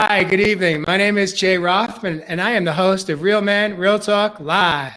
Hi, good evening. My name is Jay Rothman, and I am the host of Real Men, Real Talk Live.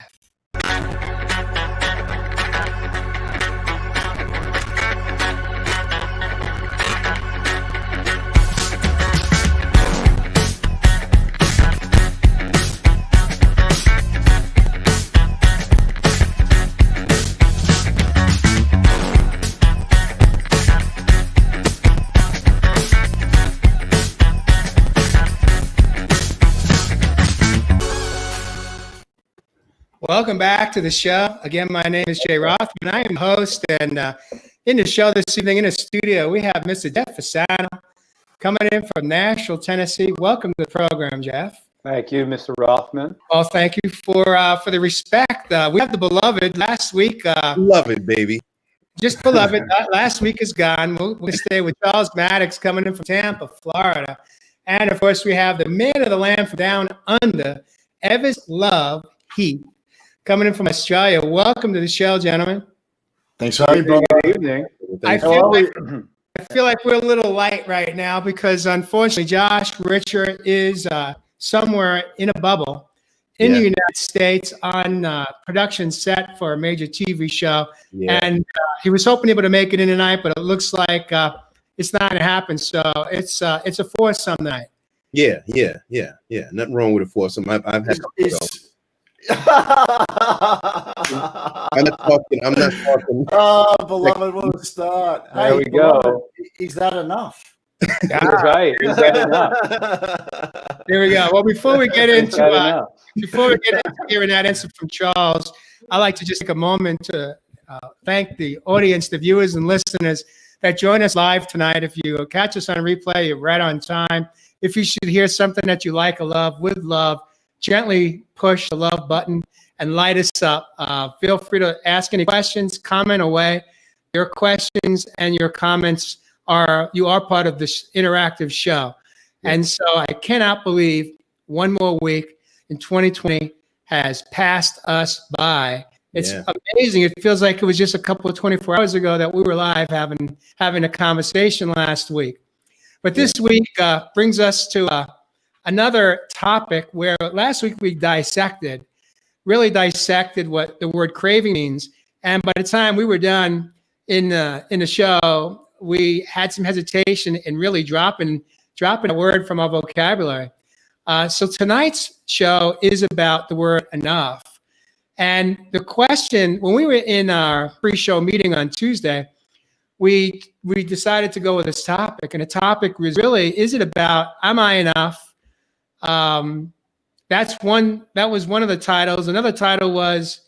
Welcome back to the show. Again, my name is Jay Rothman. I am the host, and in the show this evening in the studio, we have Mr. Jeff Fasano coming in from Nashville, Tennessee. Welcome to the program, Jeff. Thank you, Mr. Rothman. Well, thank you for the respect. We have the beloved last week. Love it, baby. Just beloved. Last week is gone. We'll stay with Charles Maddox coming in from Tampa, Florida. And, of course, we have the man of the land from down under, Evans Love Heath, coming in from Australia. Welcome to the show, gentlemen. Thanks for having me, Good evening. I feel like we're a little light right now because, unfortunately, Josh Richard is somewhere in a bubble in the United States on production set for a major TV show. Yeah. And he was hoping able to make it in tonight, but it looks like it's not going to happen. So it's a foursome night. Yeah. Nothing wrong with a foursome. I've had. I'm not talking. Oh, beloved, what a start. There we go. Is that enough? That's right. Is that enough? There we go. Well, before we get into hearing that answer from Charles, I'd like to just take a moment to thank the audience, the viewers and listeners that join us live tonight. If you catch us on replay, you're right on time. If you should hear something that you like or love with love, gently push the love button and light us up. Feel free to ask any questions, comment away. Your questions and your comments you are part of this interactive show. Yeah. And so I cannot believe one more week in 2020 has passed us by. It's amazing. It feels like it was just a couple of 24 hours ago that we were live having a conversation last week. But this week brings us to another topic where last week we really dissected what the word craving means. And by the time we were done in the show, we had some hesitation in really dropping a word from our vocabulary. So tonight's show is about the word enough. And the question, when we were in our pre-show meeting on Tuesday, we decided to go with this topic. And the topic was really, is it about, am I enough? That was one of the titles. Another title was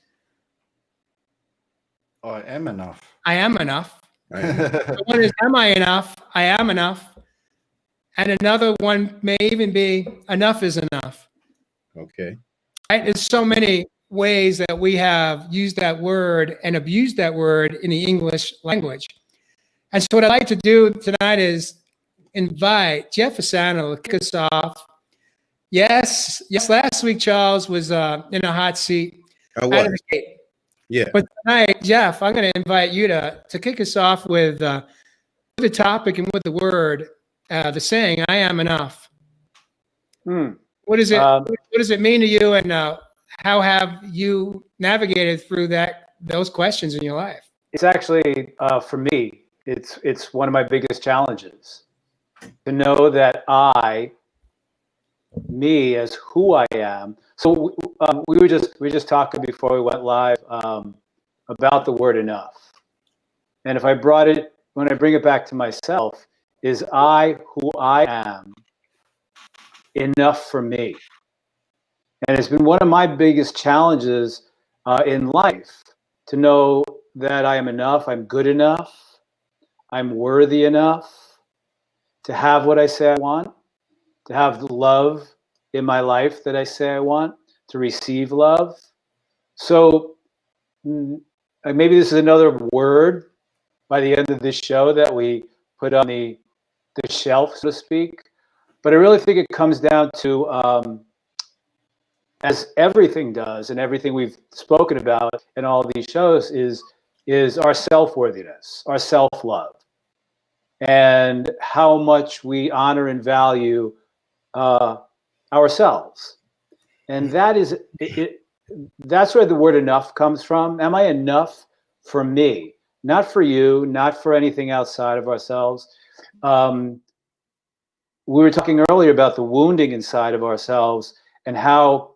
I am enough. I am enough. One is, am I enough? I am enough. And another one may even be, enough is enough. Okay. Right? There's so many ways that we have used that word and abused that word in the English language. And so what I'd like to do tonight is invite Jeff Fasano to kick us off. Yes. Last week, Charles was in a hot seat. I was. Yeah. But tonight, Jeff, I'm going to invite you to kick us off with the topic and with the word, the saying, I am enough. What does it mean to you, and how have you navigated through those questions in your life? It's actually, for me, it's one of my biggest challenges to know that me as who I am. So we were just talking before we went live about the word enough. And if when I bring it back to myself, is I who I am enough for me? And it's been one of my biggest challenges in life to know that I am enough, I'm good enough, I'm worthy enough to have what I say I want, to have the love in my life that I say I want, to receive love. So maybe this is another word by the end of this show that we put on the shelf, so to speak. But I really think it comes down to, as everything does and everything we've spoken about in all of these shows, is our self-worthiness, our self-love, and how much we honor and value ourselves. And that is that's where the word enough comes from. Am I enough for me? Not for you, not for anything outside of ourselves. We were talking earlier about the wounding inside of ourselves and how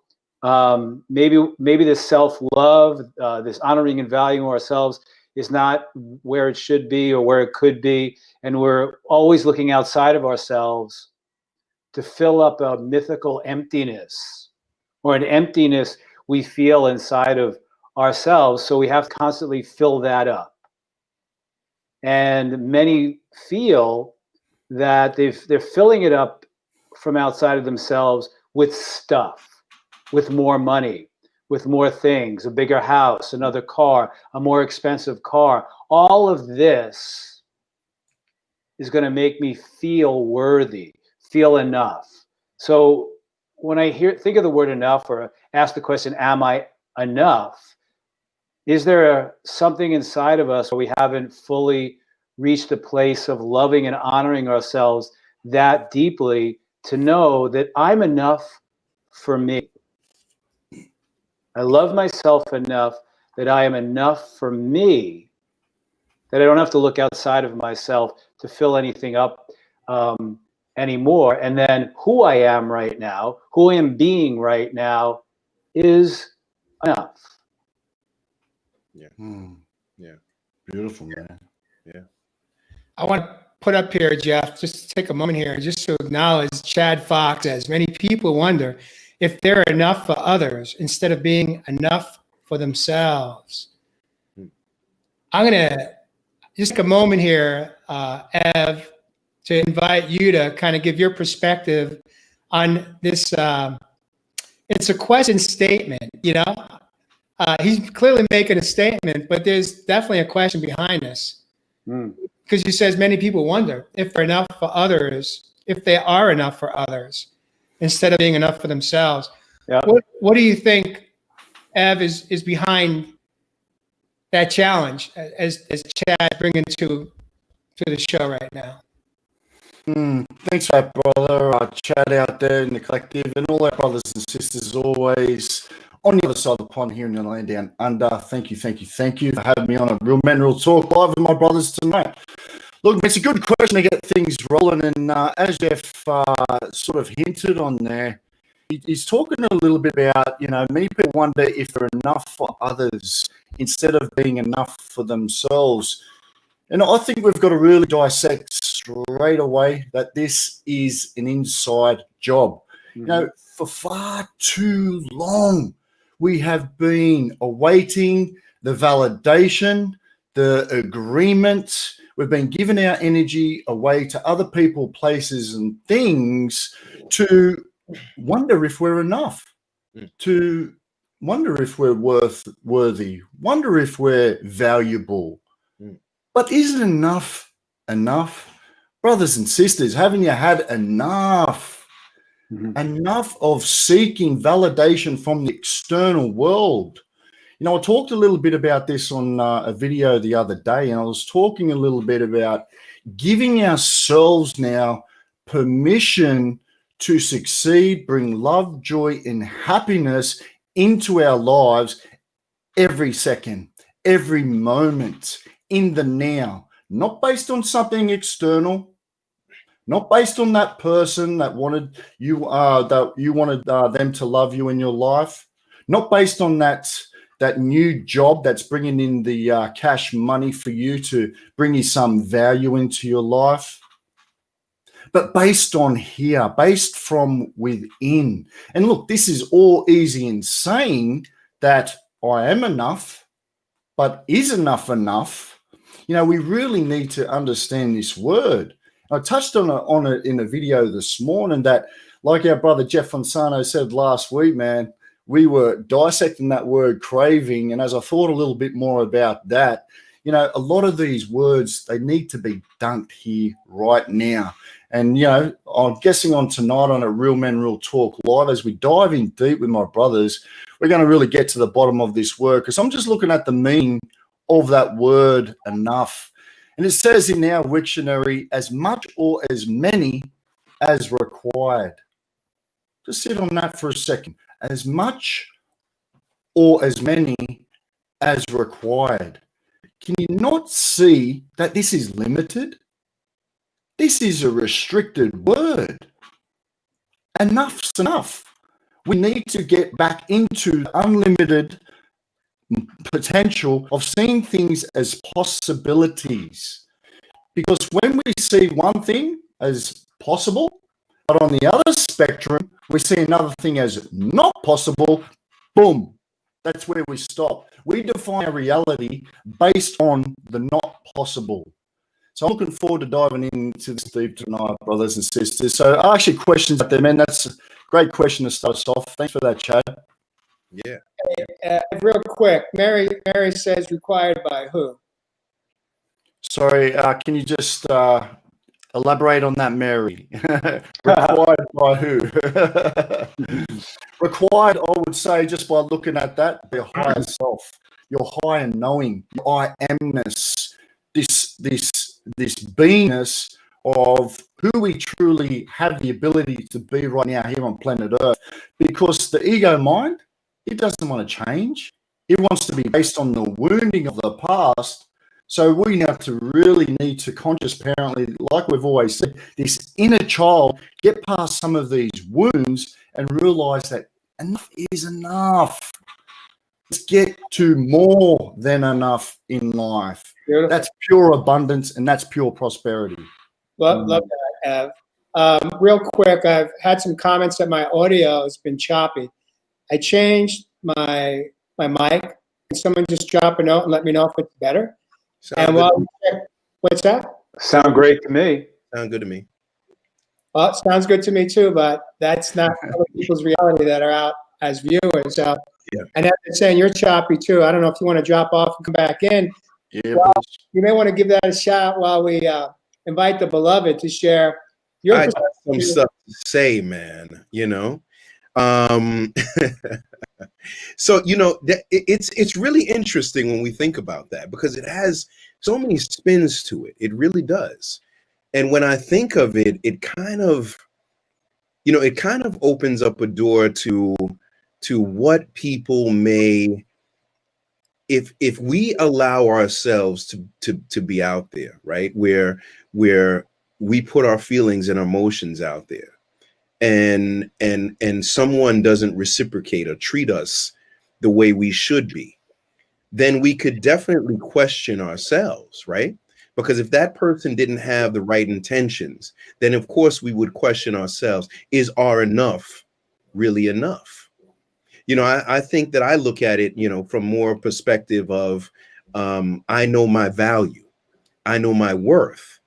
maybe this self-love, this honoring and valuing ourselves is not where it should be or where it could be. And we're always looking outside of ourselves to fill up a mythical emptiness or an emptiness we feel inside of ourselves. So we have to constantly fill that up. And many feel that they're filling it up from outside of themselves with stuff, with more money, with more things, a bigger house, another car, a more expensive car. All of this is going to make me feel worthy, feel enough. So when I think of the word enough or ask the question, am I enough? Is there something inside of us where we haven't fully reached a place of loving and honoring ourselves that deeply to know that I'm enough for me? I love myself enough that I am enough for me, that I don't have to look outside of myself to fill anything up anymore. And then who I am right now, who I am being right now is enough. Yeah. Yeah. Beautiful, man. Yeah. I want to put up here, Jeff, just to take a moment here, just to acknowledge Chad Fox, as many people wonder if they're enough for others instead of being enough for themselves. I'm going to just take a moment here, Ev, to invite you to kind of give your perspective on this. It's a question statement, you know. He's clearly making a statement, but there's definitely a question behind this. Because he says many people wonder if they're enough for others, if they are enough for others, instead of being enough for themselves. Yeah. What do you think, Ev, is behind that challenge as Chad bringing to the show right now? Thanks for that, brother. Chad out there in the collective and all our brothers and sisters always on the other side of the pond here in the land down under. Thank you for having me on a Real Men Real Talk live with my brothers tonight. Look, it's a good question to get things rolling, and as Jeff sort of hinted on there, he's talking a little bit about, you know, many people wonder if they're enough for others instead of being enough for themselves. And I think we've got to really dissect straight away that this is an inside job. You know, for far too long, we have been awaiting the validation, the agreement. We've been giving our energy away to other people, places, and things to wonder if we're enough, to wonder if we're worthy, wonder if we're valuable. But isn't enough enough? Brothers and sisters, haven't you had enough? Enough of seeking validation from the external world? You know, I talked a little bit about this on a video the other day, and I was talking a little bit about giving ourselves now permission to succeed, bring love, joy, and happiness into our lives every second, every moment, in the now, not based on something external, not based on that person that wanted you, them to love you in your life, not based on that new job that's bringing in the cash money for you to bring you some value into your life, but based on here, based from within. And look, this is all easy in saying that I am enough, but is enough enough? You know, we really need to understand this word. I touched on it in a video this morning that, like our brother Jeff Fonsano said last week, man, we were dissecting that word craving. And as I thought a little bit more about that, you know, a lot of these words, they need to be dunked here right now. And, you know, I'm guessing on tonight on a Real Men Real Talk live, as we dive in deep with my brothers, we're going to really get to the bottom of this word, because I'm just looking at the meaning of that word enough. And it says in our dictionary, as much or as many as required. Just sit on that for a second. As much or as many as required. Can you not see that this is limited? This is a restricted word. Enough's enough. We need to get back into unlimited potential of seeing things as possibilities. Because when we see one thing as possible, but on the other spectrum, we see another thing as not possible, boom, that's where we stop. We define our reality based on the not possible. So I'm looking forward to diving into this deep tonight, brothers and sisters. So actually questions up there, man. That's a great question to start us off. Thanks for that, Chad. Yeah. Real quick, Mary says required by who? Sorry, can you just elaborate on that, Mary? Required by who? Required, I would say, just by looking at that, your higher self, your higher knowing, your I amness, this beingness of who we truly have the ability to be right now here on planet Earth. Because the ego mind, it doesn't want to change. It wants to be based on the wounding of the past. So we have to really need to conscious parently, like we've always said, this inner child, get past some of these wounds and realize that enough is enough. Let's get to more than enough in life. Beautiful. That's pure abundance and that's pure prosperity. Love that, Ev. Real quick, I've had some comments that my audio has been choppy. I changed my mic. Can someone just drop a note and let me know if it's better? And while we check, what's that? Sound great to me. Sound good to me. Well, it sounds good to me too, but that's not other people's reality that are out as viewers. Yeah. And they're saying you're choppy too. I don't know if you want to drop off and come back in. Yeah, well, you may want to give that a shot while we invite the beloved to share your I got some stuff to say, man, you know. So, you know, it's really interesting when we think about that because it has so many spins to it. It really does. And when I think of it, it kind of opens up a door to what people may, if we allow ourselves to be out there, right, where we put our feelings and emotions out there, and someone doesn't reciprocate or treat us the way we should be, then we could definitely question ourselves, right? Because if that person didn't have the right intentions, then of course we would question ourselves, is our enough really enough? You know, I think that I look at it, you know, from more perspective of I know my value, I know my worth.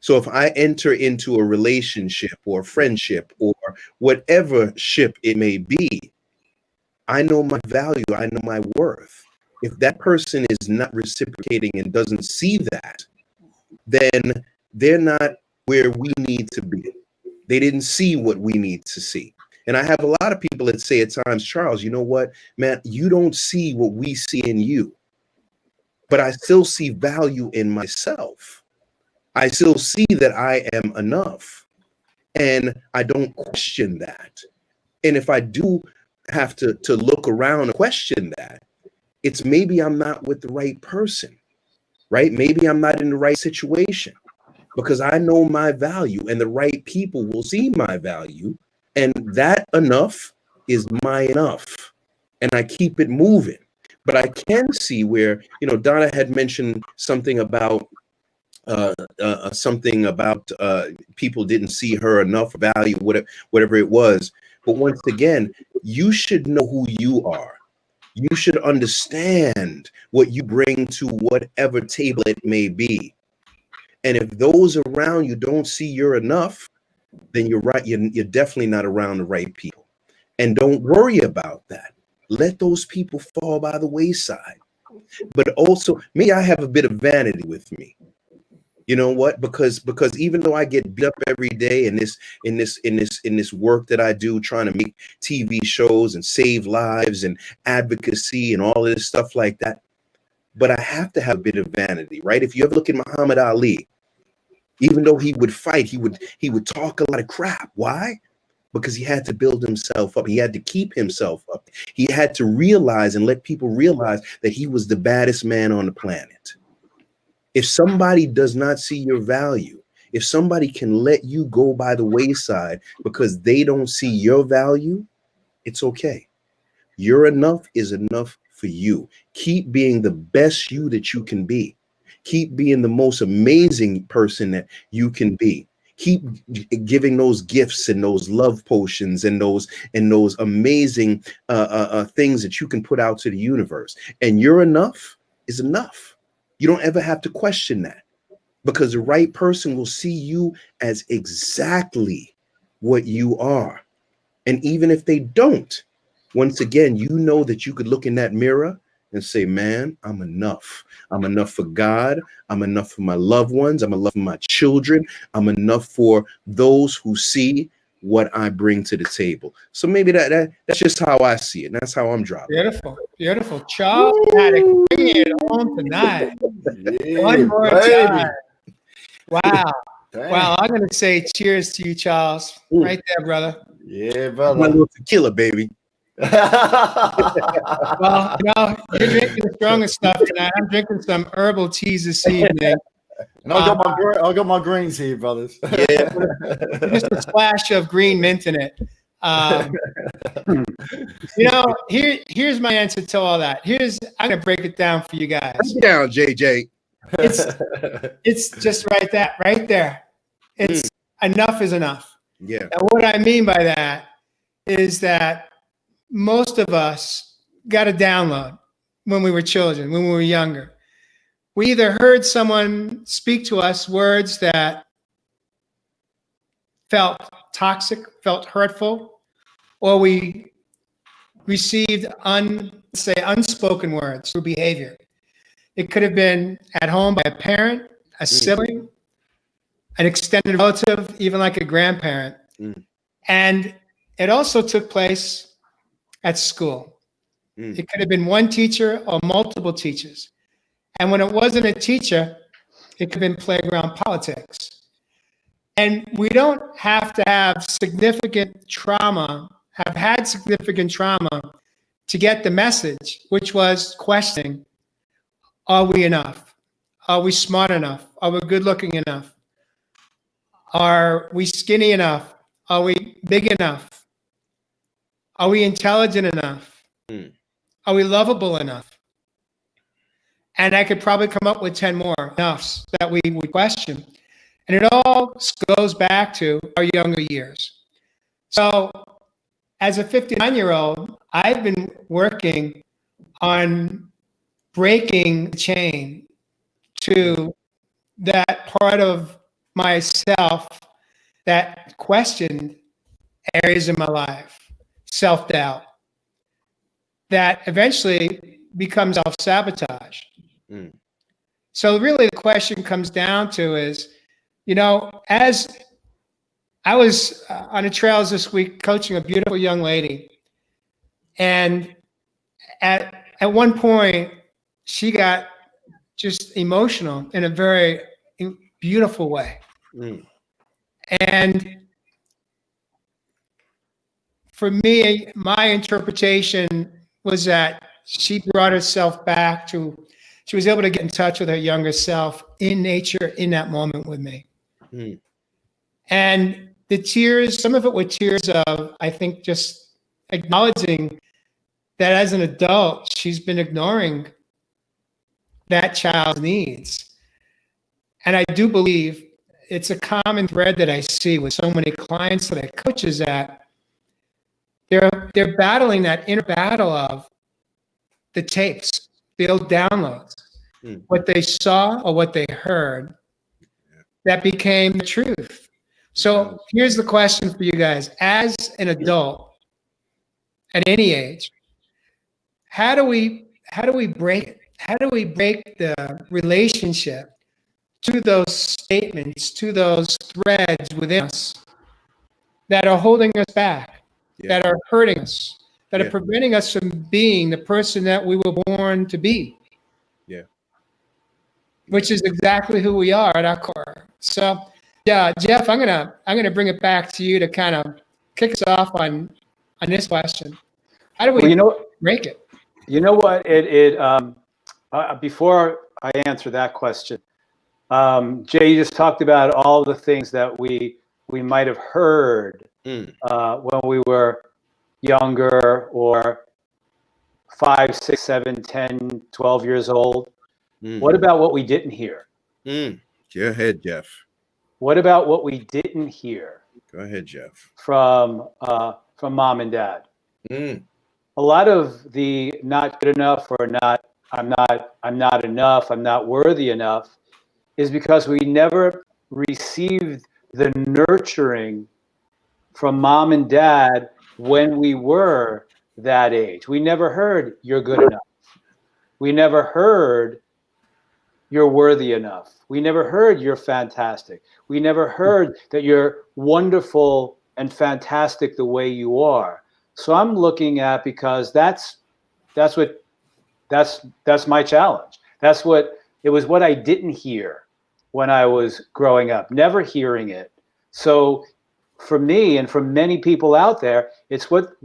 So if I enter into a relationship or friendship or whatever ship it may be, I know my value, I know my worth. If that person is not reciprocating and doesn't see that, then they're not where we need to be. They didn't see what we need to see. And I have a lot of people that say at times, Charles, you know what, man, you don't see what we see in you, but I still see value in myself. I still see that I am enough, and I don't question that. And if I do have to look around and question that, it's maybe I'm not with the right person, right? Maybe I'm not in the right situation because I know my value and the right people will see my value, and that enough is my enough, and I keep it moving. But I can see where, you know, Donna had mentioned something about people didn't see her enough value, whatever it was. But once again, you should know who you are. You should understand what you bring to whatever table it may be. And if those around you don't see you're enough, then you're right. You're definitely not around the right people. And don't worry about that. Let those people fall by the wayside. But also, me, I have a bit of vanity with me. You know what? Because even though I get beat up every day in this work that I do, trying to make TV shows and save lives and advocacy and all of this stuff like that, but I have to have a bit of vanity, right? If you ever look at Muhammad Ali, even though he would fight, he would talk a lot of crap. Why? because he had to build himself up. He had to keep himself up. He had to realize and let people realize that he was the baddest man on the planet. If somebody does not see your value, if somebody can let you go by the wayside because they don't see your value, it's okay. Your enough is enough for you. Keep being the best you that you can be. Keep being the most amazing person that you can be. Keep giving those gifts and those love potions and those amazing things that you can put out to the universe. And your enough is enough. You don't ever have to question that, because the right person will see you as exactly what you are. And even if they don't, once again, you know that you could look in that mirror and say, man, I'm enough. I'm enough for God. I'm enough for my loved ones. I'm enough for my children. I'm enough for those who see what I bring to the table. So maybe that's just how I see it. That's how I'm dropping. Beautiful, beautiful. Charles had to bring it home tonight. Yeah, One more time. Wow. Dang. Wow. I'm going to say cheers to you, Charles. Right there, brother. Yeah, My brother. little tequila, baby. Well, you're drinking the strongest stuff tonight. I'm drinking some herbal teas this evening. And I got my greens here, brothers. Yeah. Just a splash of green mint in it. Here's my answer to all that. I'm gonna break it down for you guys. Break it down, JJ. It's just right there. It's enough is enough. Yeah. And what I mean by that is that most of us got a download when we were children, when we were younger. We either heard someone speak to us words that felt toxic, felt hurtful, or we received unspoken words through behavior. It could have been at home by a parent, a sibling, an extended relative, even like a grandparent. And it also took place at school. It could have been one teacher or multiple teachers. And when it wasn't a teacher, it could have been playground politics. And we don't have to have had significant trauma to get the message, which was questioning, are we enough? Are we smart enough? Are we good looking enough? Are we skinny enough? Are we big enough? Are we intelligent enough? Are we lovable enough? And I could probably come up with 10 more enoughs that we would question. And it all goes back to our younger years. So as a 59-year-old, I've been working on breaking the chain to that part of myself that questioned areas in my life, self-doubt, that eventually becomes self-sabotage. So really the question comes down to is, as I was on the trails this week coaching a beautiful young lady, and at one point she got just emotional in a very beautiful way. And for me, my interpretation was that she brought herself back she was able to get in touch with her younger self in nature in that moment with me. And the tears, some of it were tears of, I think, just acknowledging that as an adult, she's been ignoring that child's needs. And I do believe it's a common thread that I see with so many clients that I coach is that they're battling that inner battle of the tapes, the old downloads, what they saw or what they heard that became the truth. So here's the question for you guys. As an adult, at any age, how do we break it? How do we break the relationship to those statements, to those threads within us that are holding us back, that are hurting us, that are preventing us from being the person that we were born to be? Which is exactly who we are at our core. So, yeah, Jeff, I'm gonna bring it back to you to kind of kick us off on this question. How do we break it? You know what? Before I answer that question, Jay, you just talked about all the things that we might have heard when we were younger, or 5, 6, 7, 10, 12 years old. What about what we didn't hear? Go ahead, Jeff. What about what we didn't hear? Go ahead, Jeff. From mom and dad. A lot of the not good enough, or I'm not enough, I'm not worthy enough, is because we never received the nurturing from mom and dad when we were that age. We never heard you're good enough. We never heard you're worthy enough. We never heard you're fantastic. We never heard that you're wonderful and fantastic the way you are. So I'm looking at, because that's my challenge. It was what I didn't hear when I was growing up, never hearing it. So for me, and for many people out there, it's what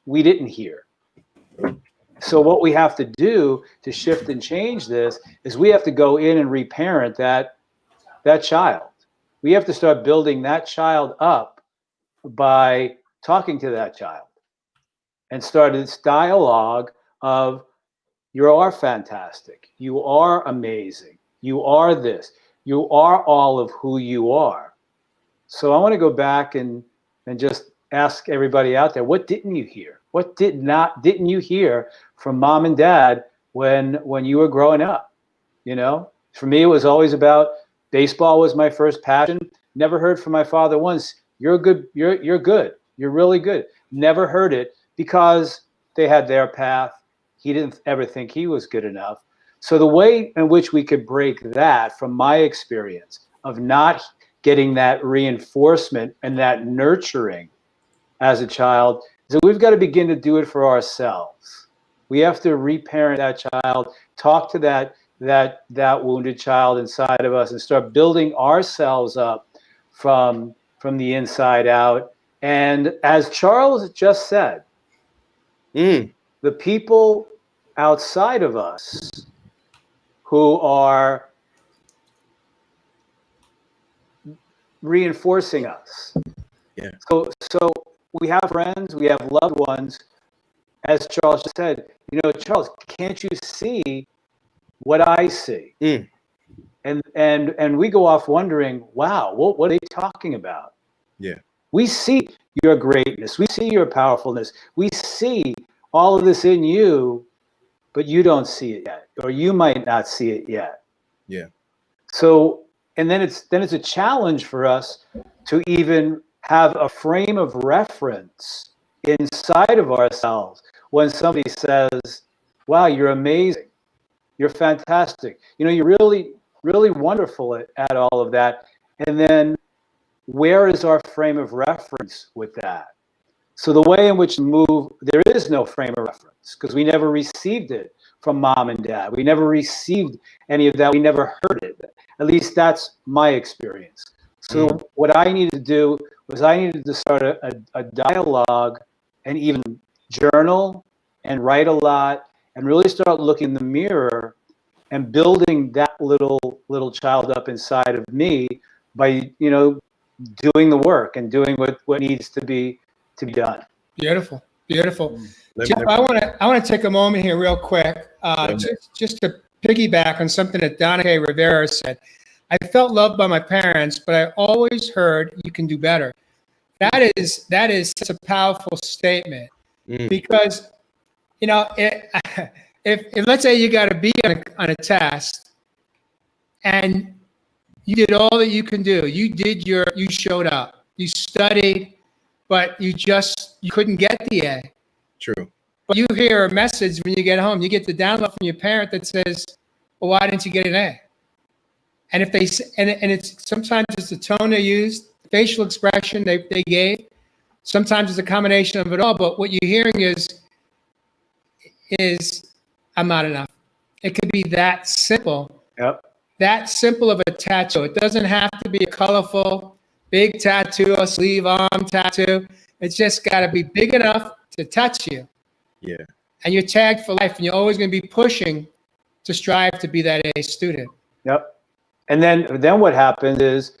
we didn't hear. So what we have to do to shift and change this is we have to go in and reparent that child. We have to start building that child up by talking to that child and start this dialogue of, you are fantastic, you are amazing, you are this, you are all of who you are. So I want to go back and just ask everybody out there, what didn't you hear? What didn't you hear from mom and dad when you were growing up? You know, for me, it was always about baseball was my first passion. Never heard from my father once, you're good, you're good, you're really good. Never heard it, because they had their path. He didn't ever think he was good enough. So the way in which we could break that, from my experience of not getting that reinforcement and that nurturing as a child, is that we've got to begin to do it for ourselves. We have to reparent that child, talk to that wounded child inside of us, and start building ourselves up from the inside out. And as Charles just said, the people outside of us who are reinforcing us. Yeah. So we have friends, we have loved ones. As Charles just said, you know, Charles, can't you see what I see? And we go off wondering, wow, what are they talking about? Yeah. We see your greatness, we see your powerfulness, we see all of this in you, but you don't see it yet, or you might not see it yet. Yeah. So, and then it's a challenge for us to even have a frame of reference inside of ourselves when somebody says, wow, you're amazing, you're fantastic, you know, you're really, really wonderful at all of that. And then where is our frame of reference with that? So the way in which to move, there is no frame of reference, because we never received it from mom and dad. We never received any of that. We never heard it. At least that's my experience. So what I needed to do was I needed to start a dialogue, and even journal and write a lot, and really start looking in the mirror and building that little child up inside of me by, you know, doing the work and doing what needs to be done. Beautiful, beautiful. Jeff, I want to take a moment here real quick, just to piggyback on something that Donna K. Rivera said. I felt loved by my parents, but I always heard you can do better. That is such a powerful statement, because, you know, if let's say you got a B on a test, and you did all that you can do, you showed up, you studied, but you couldn't get the A. True. But you hear a message when you get home, you get the download from your parent that says, well, why didn't you get an A? And if they, and it's sometimes it's the tone they used, facial expression they gave, sometimes it's a combination of it all, but what you're hearing is I'm not enough. It could be that simple. Yep. That simple of a tattoo. It doesn't have to be a colorful big tattoo or sleeve arm tattoo. It's just got to be big enough to touch you. Yeah. And you're tagged for life, and you're always going to be pushing to strive to be that A student. Yep. And then what happens is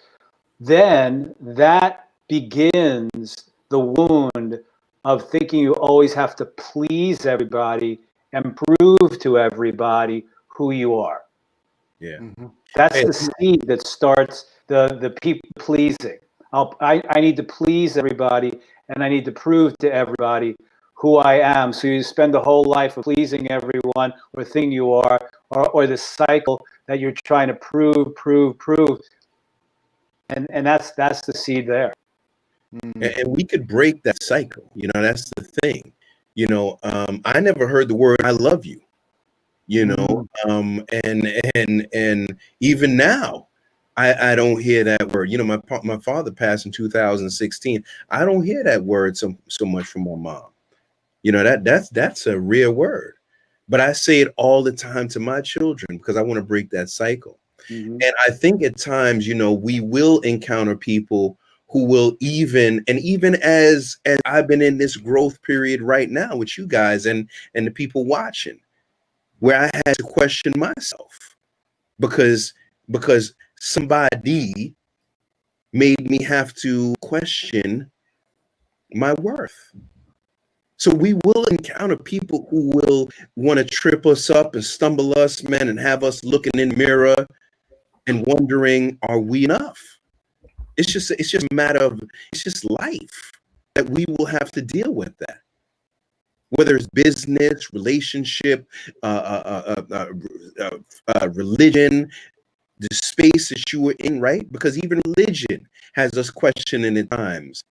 then that begins the wound of thinking you always have to please everybody and prove to everybody who you are. Yeah. That's the seed that starts the people pleasing. I need to please everybody, and I need to prove to everybody who I am. So you spend the whole life of pleasing everyone or thinking you are, or the cycle that you're trying to prove. And that's the seed there. And we could break that cycle. You know, that's the thing. You know, I never heard the word "I love you." You know, and even now, I don't hear that word. You know, my father passed in 2016. I don't hear that word so much from my mom. You know, that's a rare word, but I say it all the time to my children because I want to break that cycle. And I think at times, you know, we will encounter people who will even as I've been in this growth period right now with you guys and the people watching, where I had to question myself because somebody made me have to question my worth. So we will encounter people who will want to trip us up and stumble us, man, and have us looking in the mirror and wondering, are we enough? It's just a matter of, it's just life that we will have to deal with that. Whether it's business, relationship, religion, the space that you were in, right? Because even religion has us questioning at times,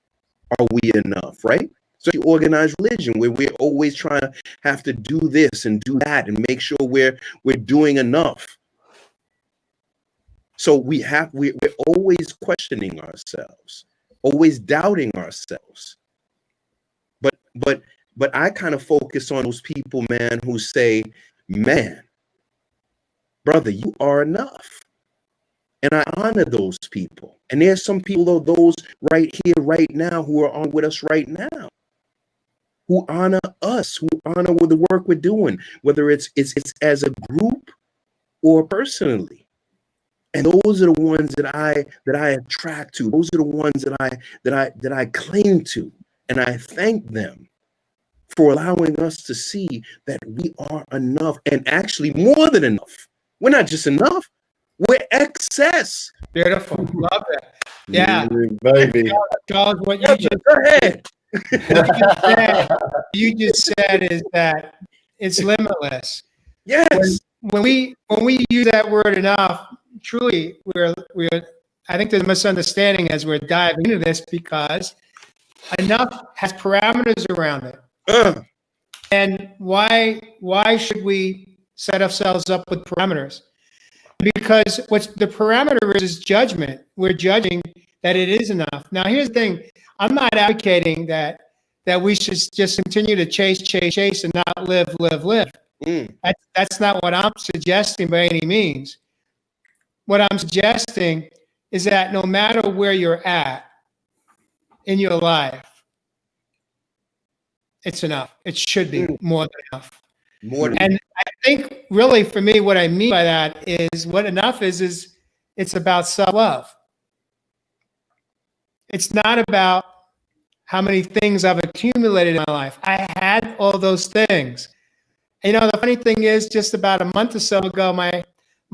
are we enough, right? So you organize religion where we're always trying to have to do this and do that and make sure we're doing enough. So we're always questioning ourselves, always doubting ourselves. But I kind of focus on those people, man, who say, man, brother, you are enough. And I honor those people. And there's some people, those right here, right now, who are on with us right now, who honor us, who honor with the work we're doing, whether it's as a group or personally. And those are the ones that I attract to. Those are the ones that I cling to. And I thank them for allowing us to see that we are enough, and actually more than enough. We're not just enough, we're excess. Beautiful. Love that. Yeah. Baby. Charles, what you just Go ahead. you just said is that it's limitless. Yes. When we use that word enough, truly we're I think there's a misunderstanding as we're diving into this, because enough has parameters around it. And why should we set ourselves up with parameters? Because what's the parameter is judgment. We're judging that it is enough. Now, here's the thing. I'm not advocating that we should just continue to chase and not live. That's not what I'm suggesting by any means. What I'm suggesting is that no matter where you're at in your life, it's enough. It should be more than enough. And I think really for me, what I mean by that is what enough is it's about self-love. It's not about how many things I've accumulated in my life. I had all those things. And, you know, the funny thing is, just about a month or so ago, my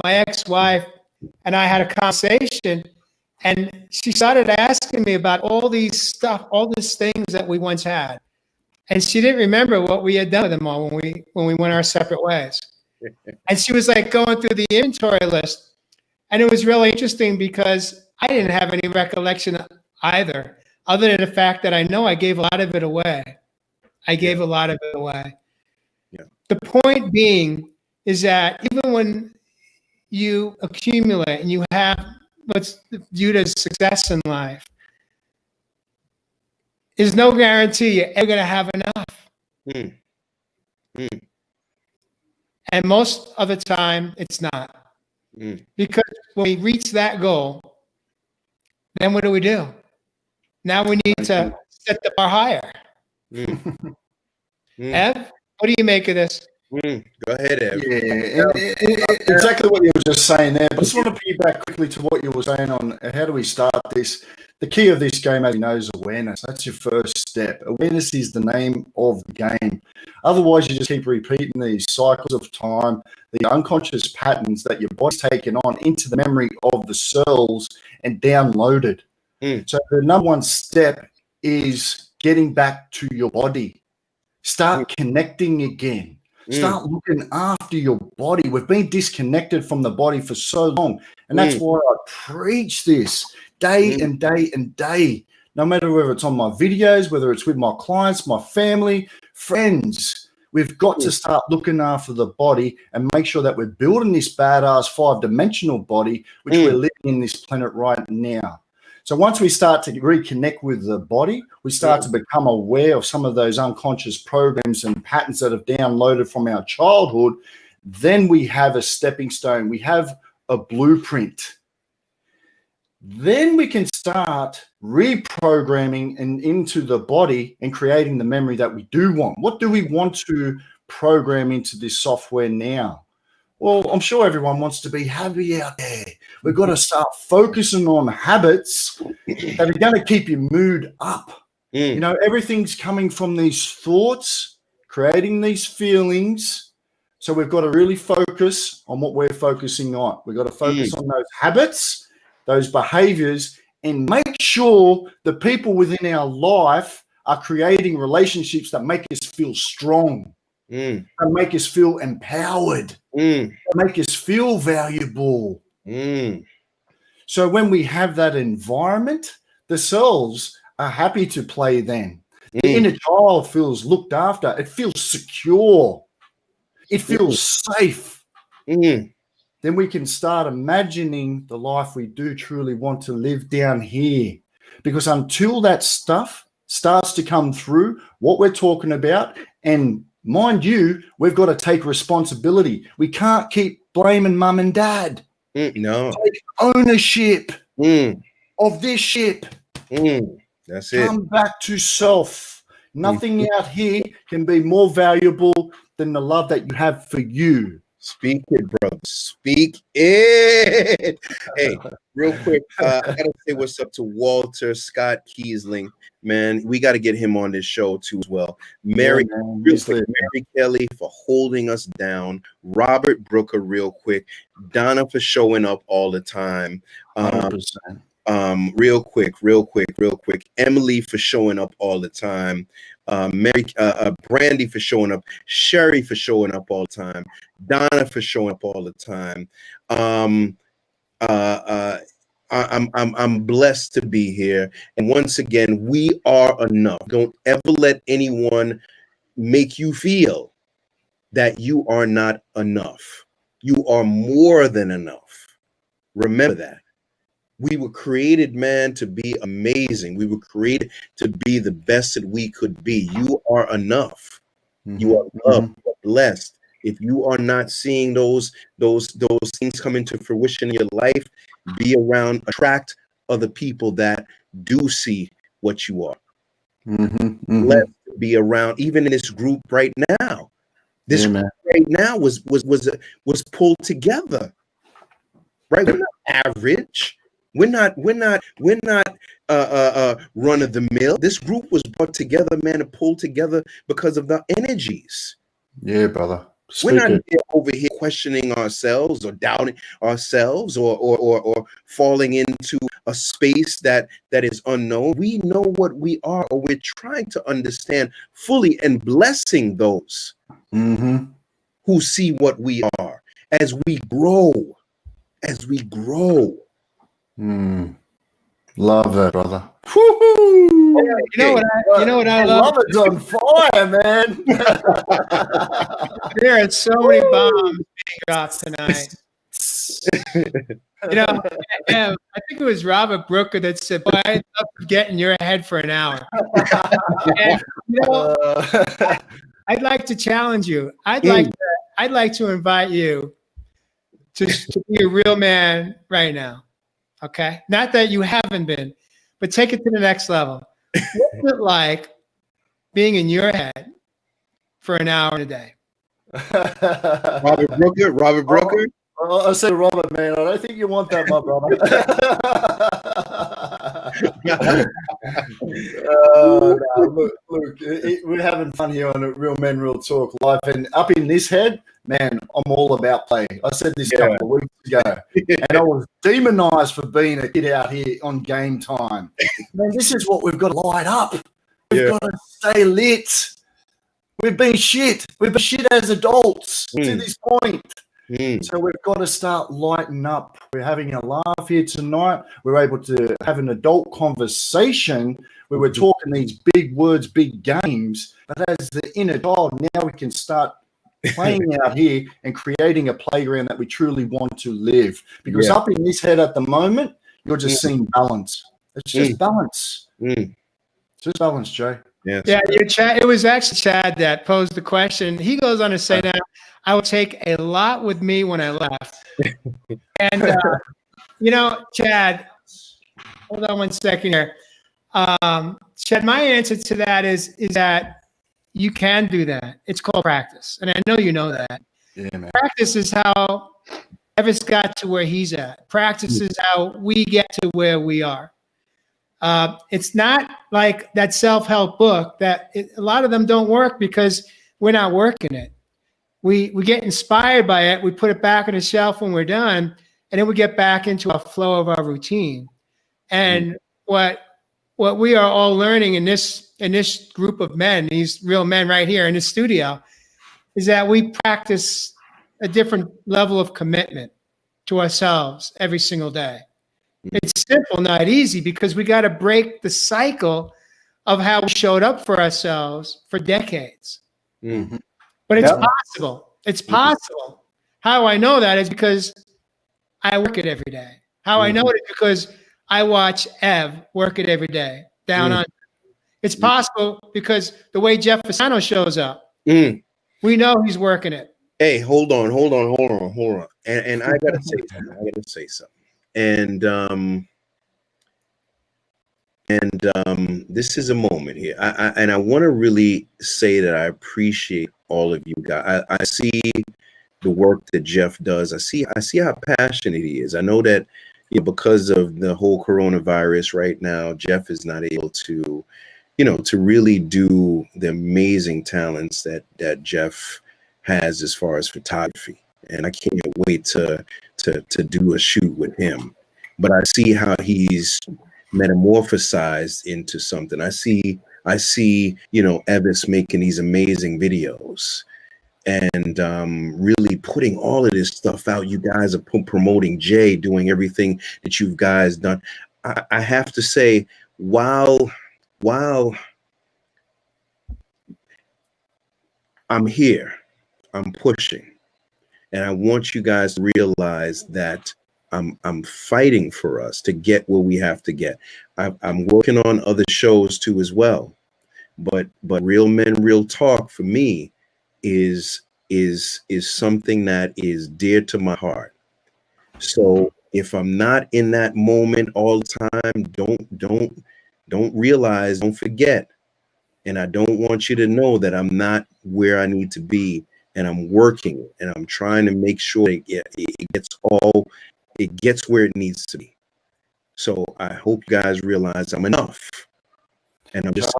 ex-wife and I had a conversation, and she started asking me about all these things that we once had. And she didn't remember what we had done with them all when we went our separate ways. And she was like going through the inventory list. And it was really interesting because I didn't have any recollection either, other than the fact that I know I gave a lot of it away. A lot of it away. Yeah. The point being is that even when you accumulate and you have what's viewed as success in life, there's no guarantee you're ever going to have enough. And most of the time, it's not. Because when we reach that goal, then what do? Now we need to set the bar higher. Ev, what do you make of this? Go ahead, Ev. Exactly what you were just saying there. But I just want to piggyback quickly to what you were saying on how do we start this. The key of this game, as you know, is awareness. That's your first step. Awareness is the name of the game. Otherwise, you just keep repeating these cycles of time, the unconscious patterns that your body's taken on into the memory of the cells and downloaded. So the number one step is getting back to your body. Start connecting again. Start looking after your body. We've been disconnected from the body for so long. And that's why I preach this day and day and day. No matter whether it's on my videos, whether it's with my clients, my family, friends, we've got to start looking after the body and make sure that we're building this badass 5-dimensional body, which we're living in this planet right now. So once we start to reconnect with the body, we start to become aware of some of those unconscious programs and patterns that have downloaded from our childhood. Then we have a stepping stone. We have a blueprint. Then we can start reprogramming and into the body and creating the memory that we do want. What do we want to program into this software now? Well, I'm sure everyone wants to be happy out there. We've got to start focusing on habits that are going to keep your mood up. You know, everything's coming from these thoughts, creating these feelings. So we've got to really focus on what we're focusing on. We've got to focus on those habits, those behaviors, and make sure the people within our life are creating relationships that make us feel strong, that make us feel empowered, that make us feel valuable. So when we have that environment, the cells are happy to play then. The inner child feels looked after. It feels secure. It feels safe. Then we can start imagining the life we do truly want to live down here. Because until that stuff starts to come through, what we're talking about, and mind you, we've got to take responsibility. We can't keep blaming mum and dad. No. Take ownership of this ship. That's it. Come back to self. Nothing out here can be more valuable than the love that you have for you. Speak it, brother. Speak it. Hey, real quick, I gotta say what's up to Walter Scott Kiesling. Man, we got to get him on this show too as well. Mary Kelly for holding us down. Robert Brooker, real quick. Donna for showing up all the time. 100%. Real quick. Emily for showing up all the time. Brandy for showing up. Sherry for showing up all the time. Donna for showing up all the time. I'm blessed to be here. And once again, we are enough. Don't ever let anyone make you feel that you are not enough. You are more than enough. Remember that. We were created, man, to be amazing. We were created to be the best that we could be. You are enough. You are loved. You are blessed. If you are not seeing those things come into fruition in your life, be around, attract other people that do see what you are. Blessed to be around, even in this group right now. This group right now was pulled together. Right? We're not average. We're not run of the mill. This group was brought together, man, and pulled together because of the energies. Yeah, brother. We're not over here questioning ourselves or doubting ourselves or falling into a space that is unknown. We know what we are, or we're trying to understand fully, and blessing those who see what we are as we grow. Love that, brother. You know what I love? It's on fire, man. There are so many bombs being dropped tonight. You know, I think it was Robert Brooker that said, "Boy, I'd love to get in your head for an hour." And, you know, I'd like to challenge you. I'd like to invite you to be a real man right now. Okay. Not that you haven't been, but take it to the next level. What's it like being in your head for an hour a day? Robert Brooker. I said, Robert, man, I don't think you want that, my brother. No, look, we're having fun here on Real Men, Real Talk Live. And up in this head, man, I'm all about play. I said this a couple of weeks ago, and I was demonized for being a kid out here on game time. Man, this is what we've got to light up. We've got to stay lit. We've been shit. We've been shit as adults to this point. So we've got to start lighting up. We're having a laugh here tonight. We're able to have an adult conversation where we're talking these big words, big games. But as the inner child, now we can start playing out here and creating a playground that we truly want to live. Because up in this head at the moment, you're just seeing balance. It's just balance. It's just balance, Jay. Yes. Yeah, it was actually Chad that posed the question. He goes on to say that I would take a lot with me when I left. And, Chad, hold on one second here. Chad, my answer to that is that you can do that. It's called practice. And I know you know that. Yeah, man. Practice is how Evis got to where he's at. Practice is how we get to where we are. It's not like that self-help book that a lot of them don't work because we're not working it. We get inspired by it. We put it back on the shelf when we're done, and then we get back into a flow of our routine. And what we are all learning in this group of men, these real men right here in the studio, is that we practice a different level of commitment to ourselves every single day. It's simple, not easy, because we got to break the cycle of how we showed up for ourselves for decades. But it's possible. It's possible. How I know that is because I work it every day. How I know it is because I watch Ev work it every day down on. It's possible because the way Jeff Fasano shows up, we know he's working it. Hey, hold on. And I gotta say something. And this is a moment here. I want to really say that I appreciate all of you guys. I see the work that Jeff does. I see how passionate he is. I know that because of the whole coronavirus right now, Jeff is not able to, to really do the amazing talents that Jeff has as far as photography. And I can't wait to do a shoot with him. But I see how he's metamorphosized into something. I see, Evis making these amazing videos and really putting all of this stuff out. You guys are promoting Jay, doing everything that you guys done. I have to say, while I'm here, I'm pushing. And I want you guys to realize that I'm fighting for us to get where we have to get. I'm working on other shows too as well. But Real Men, Real Talk for me is something that is dear to my heart. So if I'm not in that moment all the time, don't forget. And I don't want you to know that I'm not where I need to be. And I'm working and I'm trying to make sure it gets where it needs to be. So I hope you guys realize I'm enough. And I'm just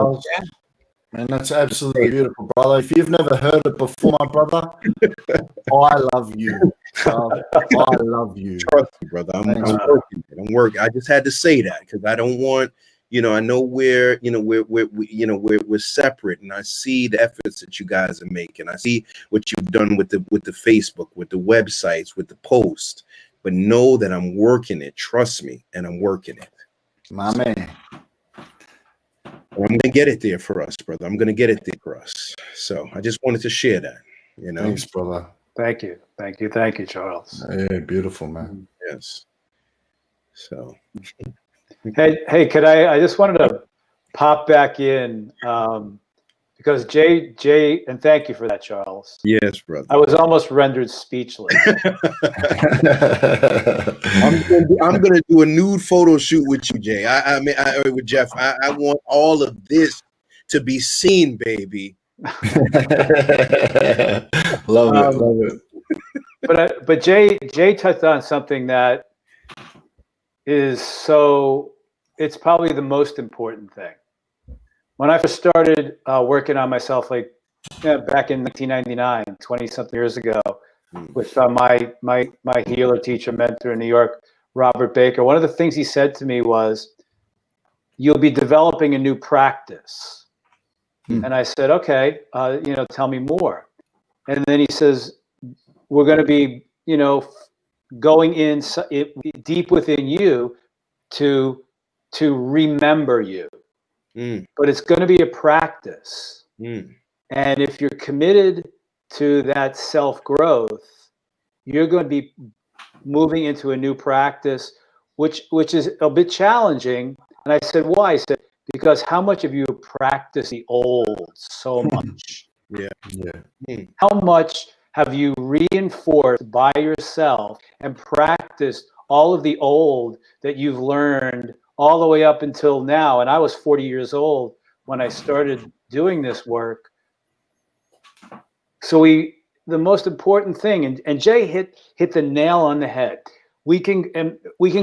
man, that's absolutely beautiful, brother. If you've never heard it before, my brother, I love you. I love you. Trust me, brother. I'm working. I just had to say that because I don't want. I know we're separate, and I see the efforts that you guys are making. I see what you've done with the Facebook, with the websites, with the post. But know that I'm working it. Trust me, and I'm working it. My man. I'm gonna get it there for us, brother. I'm gonna get it there for us. So I just wanted to share that. Thanks, brother. Thank you, Charles. Yeah, beautiful, man. Yes. So. Hey, could I just wanted to pop back in because Jay, and thank you for that, Charles. Yes, brother. I was almost rendered speechless. I'm gonna do a nude photo shoot with you, Jay. With Jeff. I want all of this to be seen, baby. Love it. But Jay touched on something that is it's probably the most important thing. When I first started working on myself, like back in 1999, 20-something years ago, with my healer, teacher, mentor in New York, Robert Baker, one of the things he said to me was, "You'll be developing a new practice." And I said, "Okay, tell me more." And then he says, "We're going to be, going in deep within you to remember you. But it's going to be a practice. And if you're committed to that self-growth, you're going to be moving into a new practice, which is a bit challenging." And I said, "Why?" He said, "Because how much have you practiced the old so much? How much have you reinforced by yourself and practiced all of the old that you've learned all the way up until now?" And I was 40 years old when I started doing this work. So the most important thing, and Jay hit the nail on the head. We can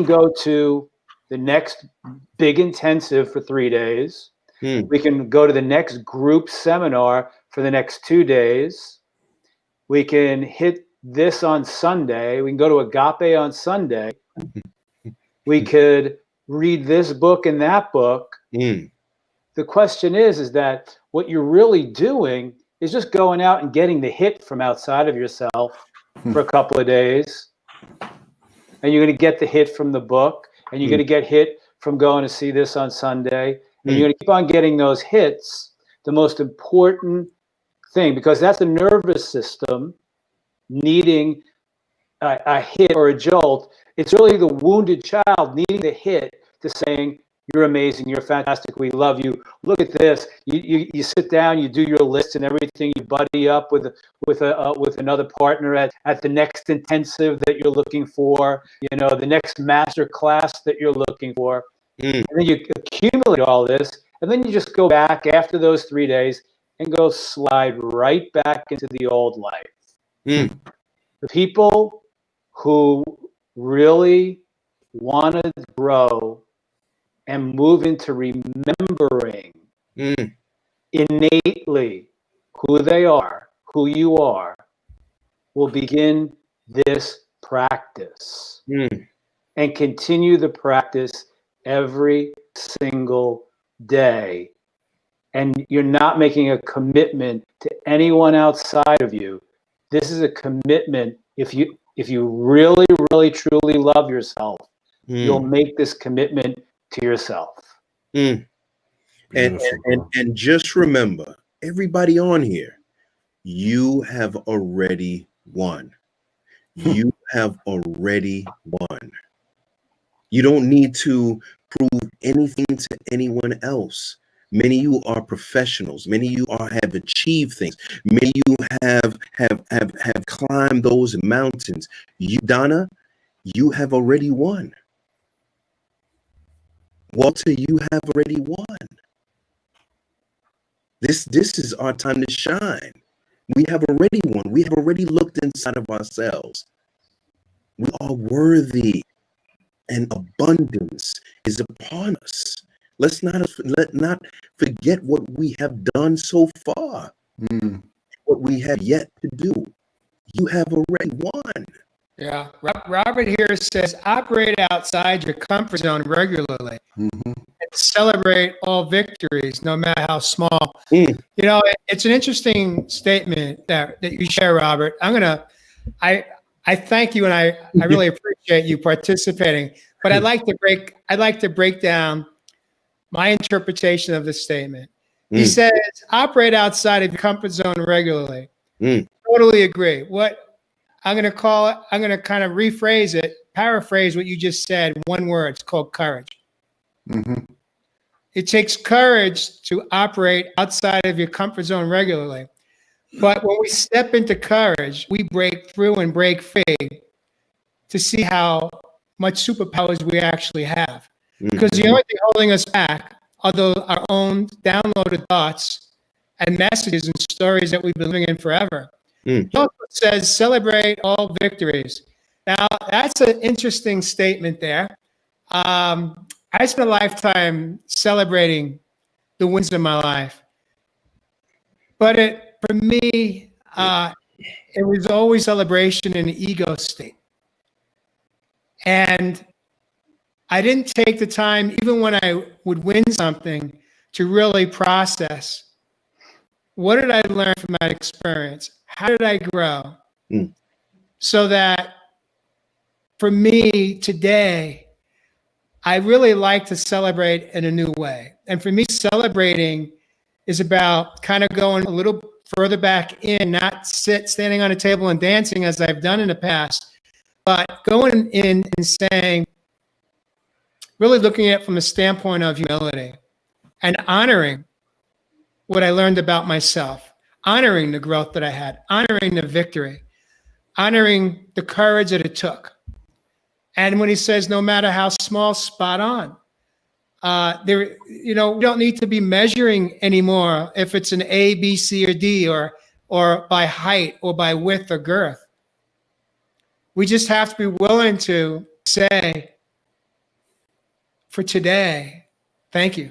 go to the next big intensive for 3 days. We can go to the next group seminar for the next 2 days. We can hit this on Sunday. We can go to Agape on Sunday. We could read this book and that book. The question is that what you're really doing is just going out and getting the hit from outside of yourself for a couple of days. And you're going to get the hit from the book, and you're going to get hit from going to see this on Sunday. And you're going to keep on getting those hits. The most important thing, because that's the nervous system needing a hit or a jolt. It's really the wounded child needing the hit to saying, "You're amazing, you're fantastic, we love you, look at this." You sit down, you do your list and everything, you buddy up with another partner at the next intensive that you're looking for, the next master class that you're looking for. And then you accumulate all this, and then you just go back after those 3 days and go slide right back into the old life. The people who really want to grow and move into remembering innately who they are, who you are, will begin this practice and continue the practice every single day. And you're not making a commitment to anyone outside of you. This is a commitment. If you really, really, truly love yourself, you'll make this commitment to yourself. And just remember, everybody on here, you have already won. You have already won. You don't need to prove anything to anyone else. Many of you are professionals. Many of you have achieved things. Many of you have climbed those mountains. You, Donna, you have already won. Walter, you have already won. This is our time to shine. We have already won. We have already looked inside of ourselves. We are worthy, and abundance is upon us. Let not forget what we have done so far, what we have yet to do. You have already won. Yeah. Robert here says, operate outside your comfort zone regularly. And celebrate all victories, no matter how small. It's an interesting statement that you share, Robert. I thank you, and I really appreciate you participating. But I'd like to break down my interpretation of this statement. He says, operate outside of your comfort zone regularly. Totally agree. What I'm going to call it, I'm going to kind of rephrase it, paraphrase what you just said. One word, it's called courage. It takes courage to operate outside of your comfort zone regularly. But when we step into courage, we break through and break free to see how much superpowers we actually have. Because the only thing holding us back are our own downloaded thoughts and messages and stories that we've been living in forever. He also says, celebrate all victories. Now, that's an interesting statement there. I spent a lifetime celebrating the wins of my life. But for me, it was always celebration in the ego state. And I didn't take the time, even when I would win something, to really process, what did I learn from that experience? How did I grow? So that for me today, I really like to celebrate in a new way. And for me, celebrating is about kind of going a little further back in, not standing on a table and dancing as I've done in the past, but going in and saying, really looking at it from a standpoint of humility and honoring what I learned about myself, honoring the growth that I had, honoring the victory, honoring the courage that it took. And when he says, no matter how small, spot on. We don't need to be measuring anymore if it's an A, B, C, or D, or by height, or by width or girth. We just have to be willing to say, for today, thank you.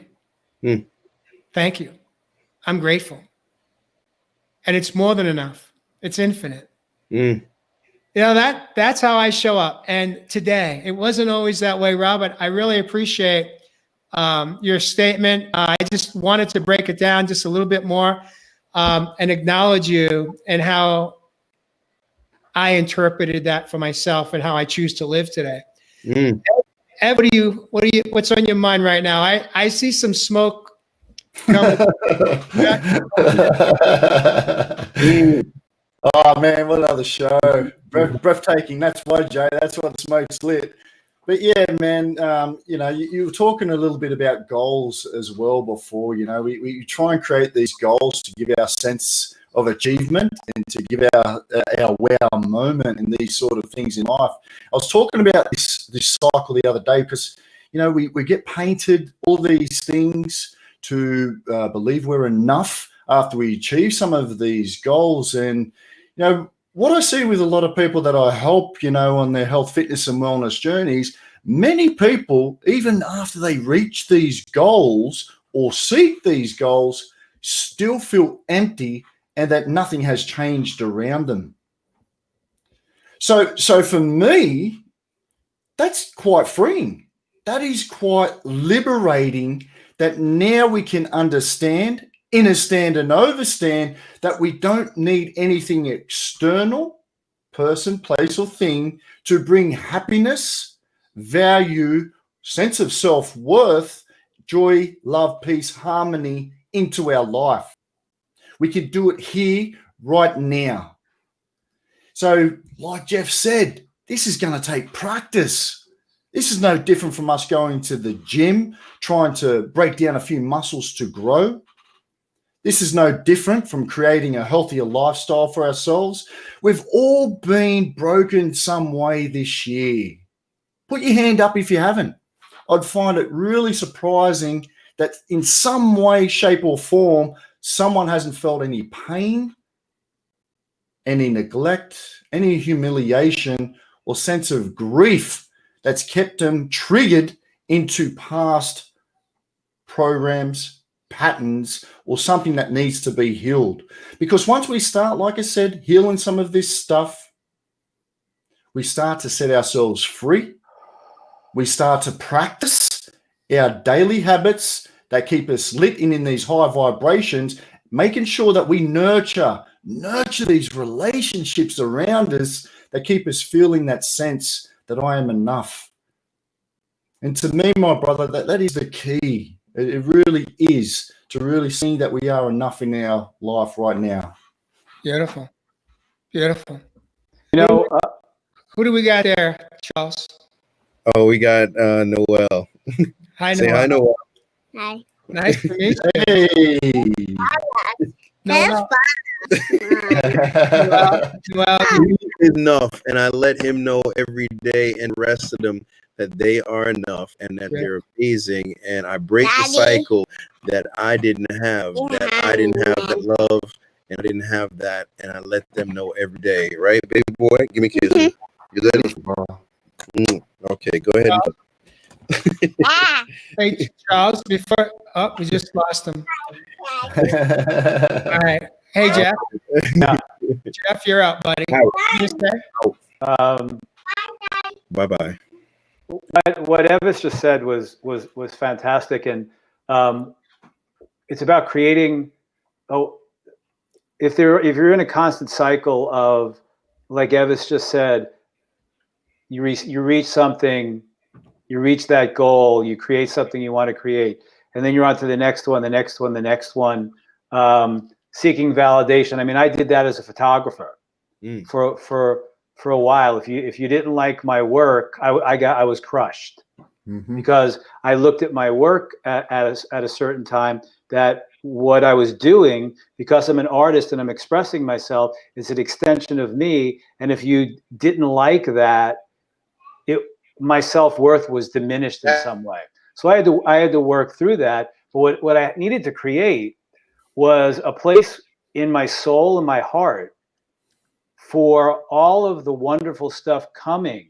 Thank you. I'm grateful. And it's more than enough. It's infinite. That's how I show up. And today, it wasn't always that way, Robert. I really appreciate your statement. I just wanted to break it down just a little bit more and acknowledge you and how I interpreted that for myself and how I choose to live today. Ed, what's on your mind right now? I see some smoke coming. Oh man, what another show! Breathtaking. That's why, Jay. That's why the smoke's lit. But yeah, man. You were talking a little bit about goals as well before. We try and create these goals to give our sense of achievement and to give our wow moment and these sort of things in life. I was talking about this cycle the other day because we get painted all these things to believe we're enough after we achieve some of these goals. And what I see with a lot of people that I help on their health, fitness and wellness journeys, many people, even after they reach these goals or seek these goals, still feel empty and that nothing has changed around them. So for me, that's quite freeing. That is quite liberating, that now we can understand, understand and overstand that we don't need anything external, person, place or thing, to bring happiness, value, sense of self-worth, joy, love, peace, harmony into our life. We can do it here, right now. So like Jeff said, this is going to take practice. This is no different from us going to the gym, trying to break down a few muscles to grow. This is no different from creating a healthier lifestyle for ourselves. We've all been broken some way this year. Put your hand up if you haven't. I'd find it really surprising that in some way, shape or form, someone hasn't felt any pain, any neglect, any humiliation or sense of grief that's kept them triggered into past programs, patterns, or something that needs to be healed. Because once we start, like I said, healing some of this stuff, we start to set ourselves free. We start to practice our daily habits that keep us lit in these high vibrations, making sure that we nurture these relationships around us that keep us feeling that sense that I am enough. And to me, my brother, that is the key. It really is, to really see that we are enough in our life right now. Beautiful. Beautiful. Who do we got there, Charles? Oh, we got Noel. Hi, Say Noel. hi, Noel. Hi. Nice to meet you. Hey. No, well, He is enough, and I let him know every day and the rest of them that they are enough and that they're amazing. And I break the cycle that I didn't have, that love, and I didn't have that, and I let them know every day. Right, baby boy? Give me a kiss. You ready? Okay, go ahead. hey, Charles, before, we just lost him. All right. Hey, Jeff. Jeff, you're up, buddy. Bye-bye. What Evis just said was fantastic, and it's about creating. If you're in a constant cycle of, like Evis just said, you reach something, you reach that goal, you create something you want to create, and then you're on to the next one, the next one, the next one, seeking validation. I mean, I did that as a photographer for a while. If you didn't like my work, I was crushed because I looked at my work at a certain time that what I was doing, because I'm an artist and I'm expressing myself, is an extension of me. And if you didn't like that, my self-worth was diminished in some way. So I had to work through that. But what I needed to create was a place in my soul and my heart for all of the wonderful stuff coming,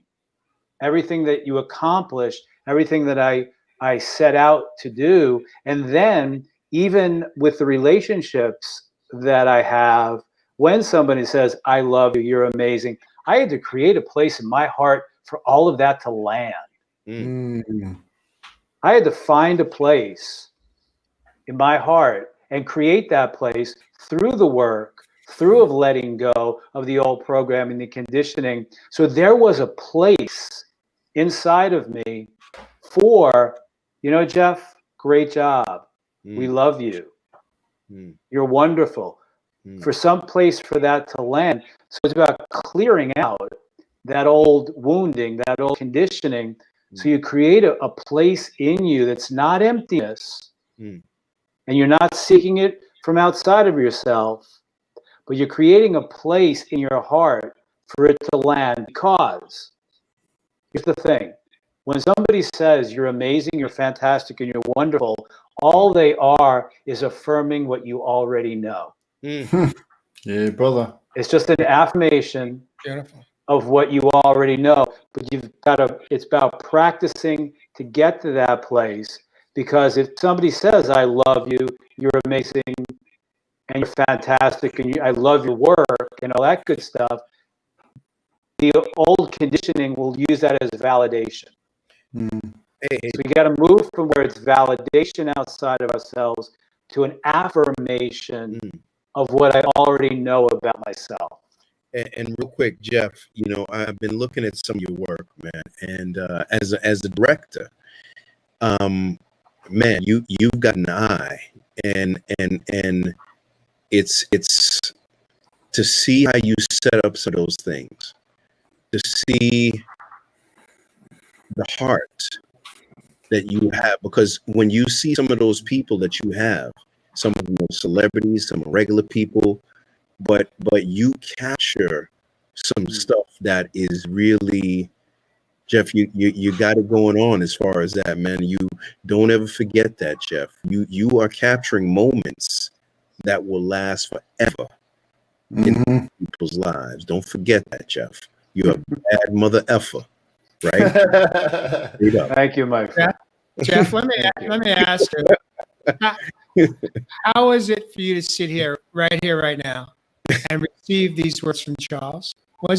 everything that you accomplished, everything that I set out to do. And then even with the relationships that I have, when somebody says, I love you, you're amazing, I had to create a place in my heart for all of that to land. I had to find a place in my heart and create that place through the work, through of letting go of the old programming, the conditioning. So there was a place inside of me for, Jeff, great job. We love you. You're wonderful. For some place for that to land. So it's about clearing out that old wounding, that old conditioning. So you create a place in you that's not emptiness, and you're not seeking it from outside of yourself, but you're creating a place in your heart for it to land. Because here's the thing. When somebody says you're amazing, you're fantastic, and you're wonderful, all they are is affirming what you already know. Yeah, brother. It's just an affirmation of what you already know. But it's about practicing to get to that place. Because if somebody says, I love you, you're amazing, and you're fantastic, and I love your work, and all that good stuff, the old conditioning will use that as validation. So we got to move from where it's validation outside of ourselves to an affirmation of what I already know about myself. And real quick, Jeff, I've been looking at some of your work, man, and as a director, man, you've got an eye, and it's to see how you set up some of those things, to see the heart that you have, because when you see some of those people that you have, some of them are celebrities, some are regular people, but you capture some stuff that is really, Jeff, you got it going on as far as that, man. You don't ever forget that, Jeff. You are capturing moments that will last forever in people's lives. Don't forget that, Jeff. You're a bad mother effer, right? Thank you, my friend. Jeff, let me ask you, how is it for you to sit here, right now, and receive these words from Charles? How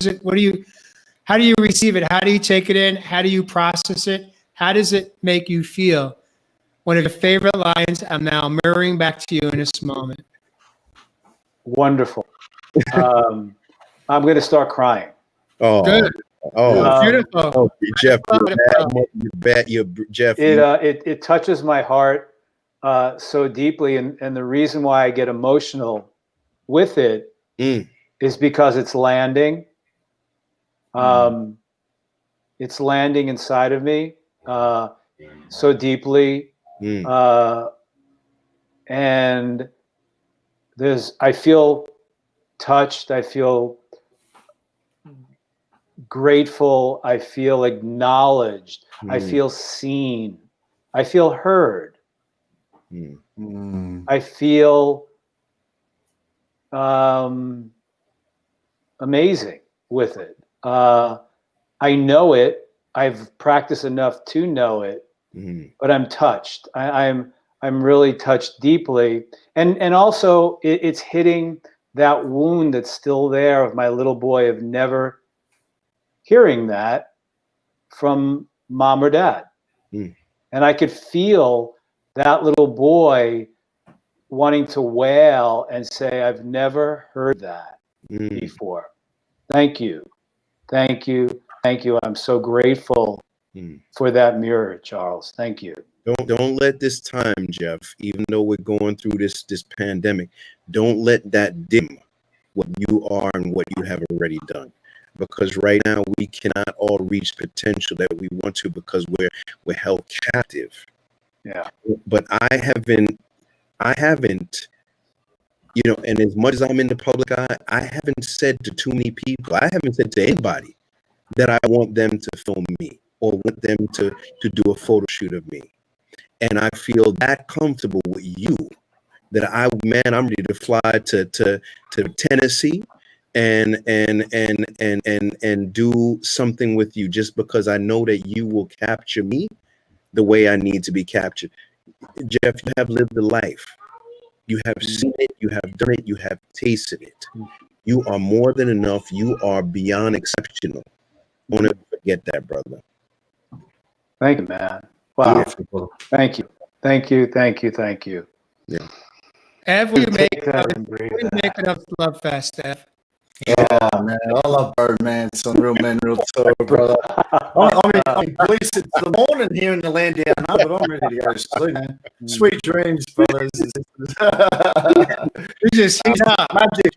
do you receive it? How do you take it in? How do you process it? How does it make you feel? One of your favorite lines I'm now mirroring back to you in this moment. Wonderful. I'm going to start crying. Oh, good. Oh, beautiful. Oh, Jeff, Jeff. It touches my heart so deeply, and the reason why I get emotional with it is because it's landing. It's landing inside of me so deeply. And I feel touched. I feel grateful. I feel acknowledged. I feel seen. I feel heard. I feel amazing with it. I know it. I've practiced enough to know it, but I'm touched. I'm really touched deeply, and also it's hitting that wound that's still there of my little boy of never hearing that from mom or dad. And I could feel that little boy wanting to wail and say, I've never heard that before. Thank you. Thank you. Thank you. I'm so grateful for that mirror, Charles. Thank you. Don't let this time, Jeff, even though we're going through this pandemic, don't let that dim what you are and what you have already done. Because right now we cannot all reach potential that we want to because we're held captive. Yeah. But I haven't, you know, and as much as I'm in the public eye, I haven't said to too many people, I haven't said to anybody that I want them to film me or want them to do a photo shoot of me. And I feel that comfortable with you that I'm ready to fly to Tennessee and do something with you just because I know that you will capture me the way I need to be captured. Jeff, you have lived the life. You have seen it, you have done it, you have tasted it. You are more than enough. You are beyond exceptional. Don't ever forget that, brother. Thank you, man. Wow. Beautiful. Thank you. Thank you. Thank you. Thank you. Yeah. Ev, will you make enough Love Fest, Ev? Yeah, man, I love romance on Real Men, Real Talk, brother. I mean, please, it's the morning here in the land down under, but I'm ready to go to sleep, man. Sweet dreams, brothers. You just magic.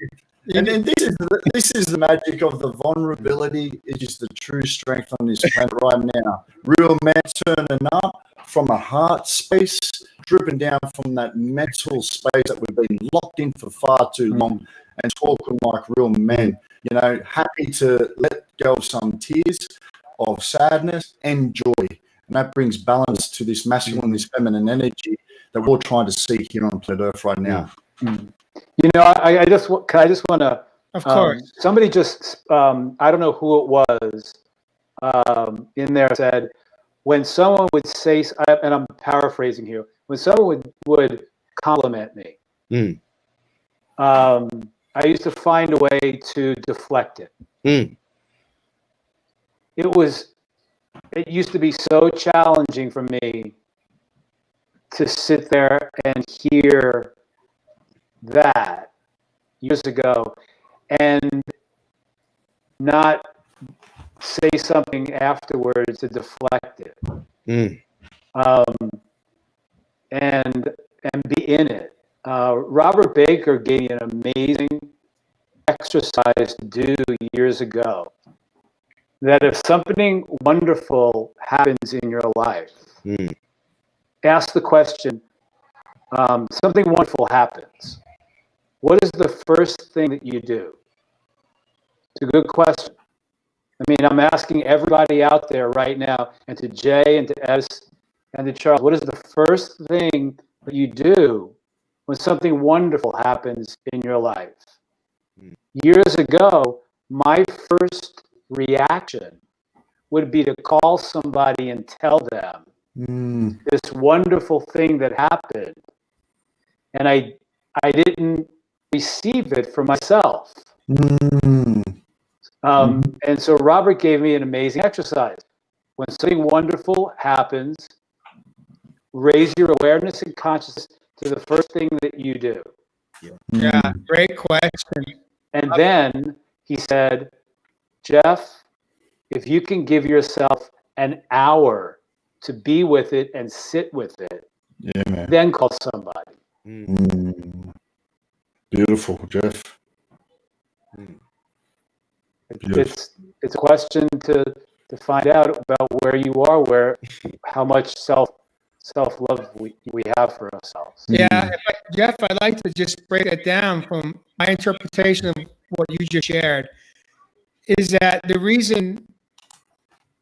And this is the magic of the vulnerability. It is the true strength on this planet right now. Real men turning up from a heart space, dripping down from that mental space that we've been locked in for far too long, and talking like real men. You know, happy to let go of some tears, of sadness, and joy. And that brings balance to this masculine, this feminine energy that we're all trying to see here on planet Earth right now. You know, I just want to. Of course. Somebody just, I don't know who it was, in there said, when someone would say, and I'm paraphrasing here, when someone would compliment me, I used to find a way to deflect it. It used to be so challenging for me to sit there and hear that years ago and not say something afterwards to deflect it, and be in it. Robert Baker gave me an amazing exercise to do years ago, that if something wonderful happens in your life, ask the question, something wonderful happens. What is the first thing that you do? It's a good question. I mean, I'm asking everybody out there right now, and to Jay and to S and to Charles, what is the first thing that you do when something wonderful happens in your life? Years ago, my first reaction would be to call somebody and tell them this wonderful thing that happened. And I didn't receive it for myself. And so Robert gave me an amazing exercise. When something wonderful happens, raise your awareness and consciousness to the first thing that you do. Yeah, great question. And then he said, Jeff, if you can give yourself an hour to be with it and sit with it, then call somebody. Beautiful, Jeff. It's a question to find out about where you are, how much self-love we have for ourselves. Yeah, Jeff, I'd like to just break it down from my interpretation of what you just shared. Is that the reason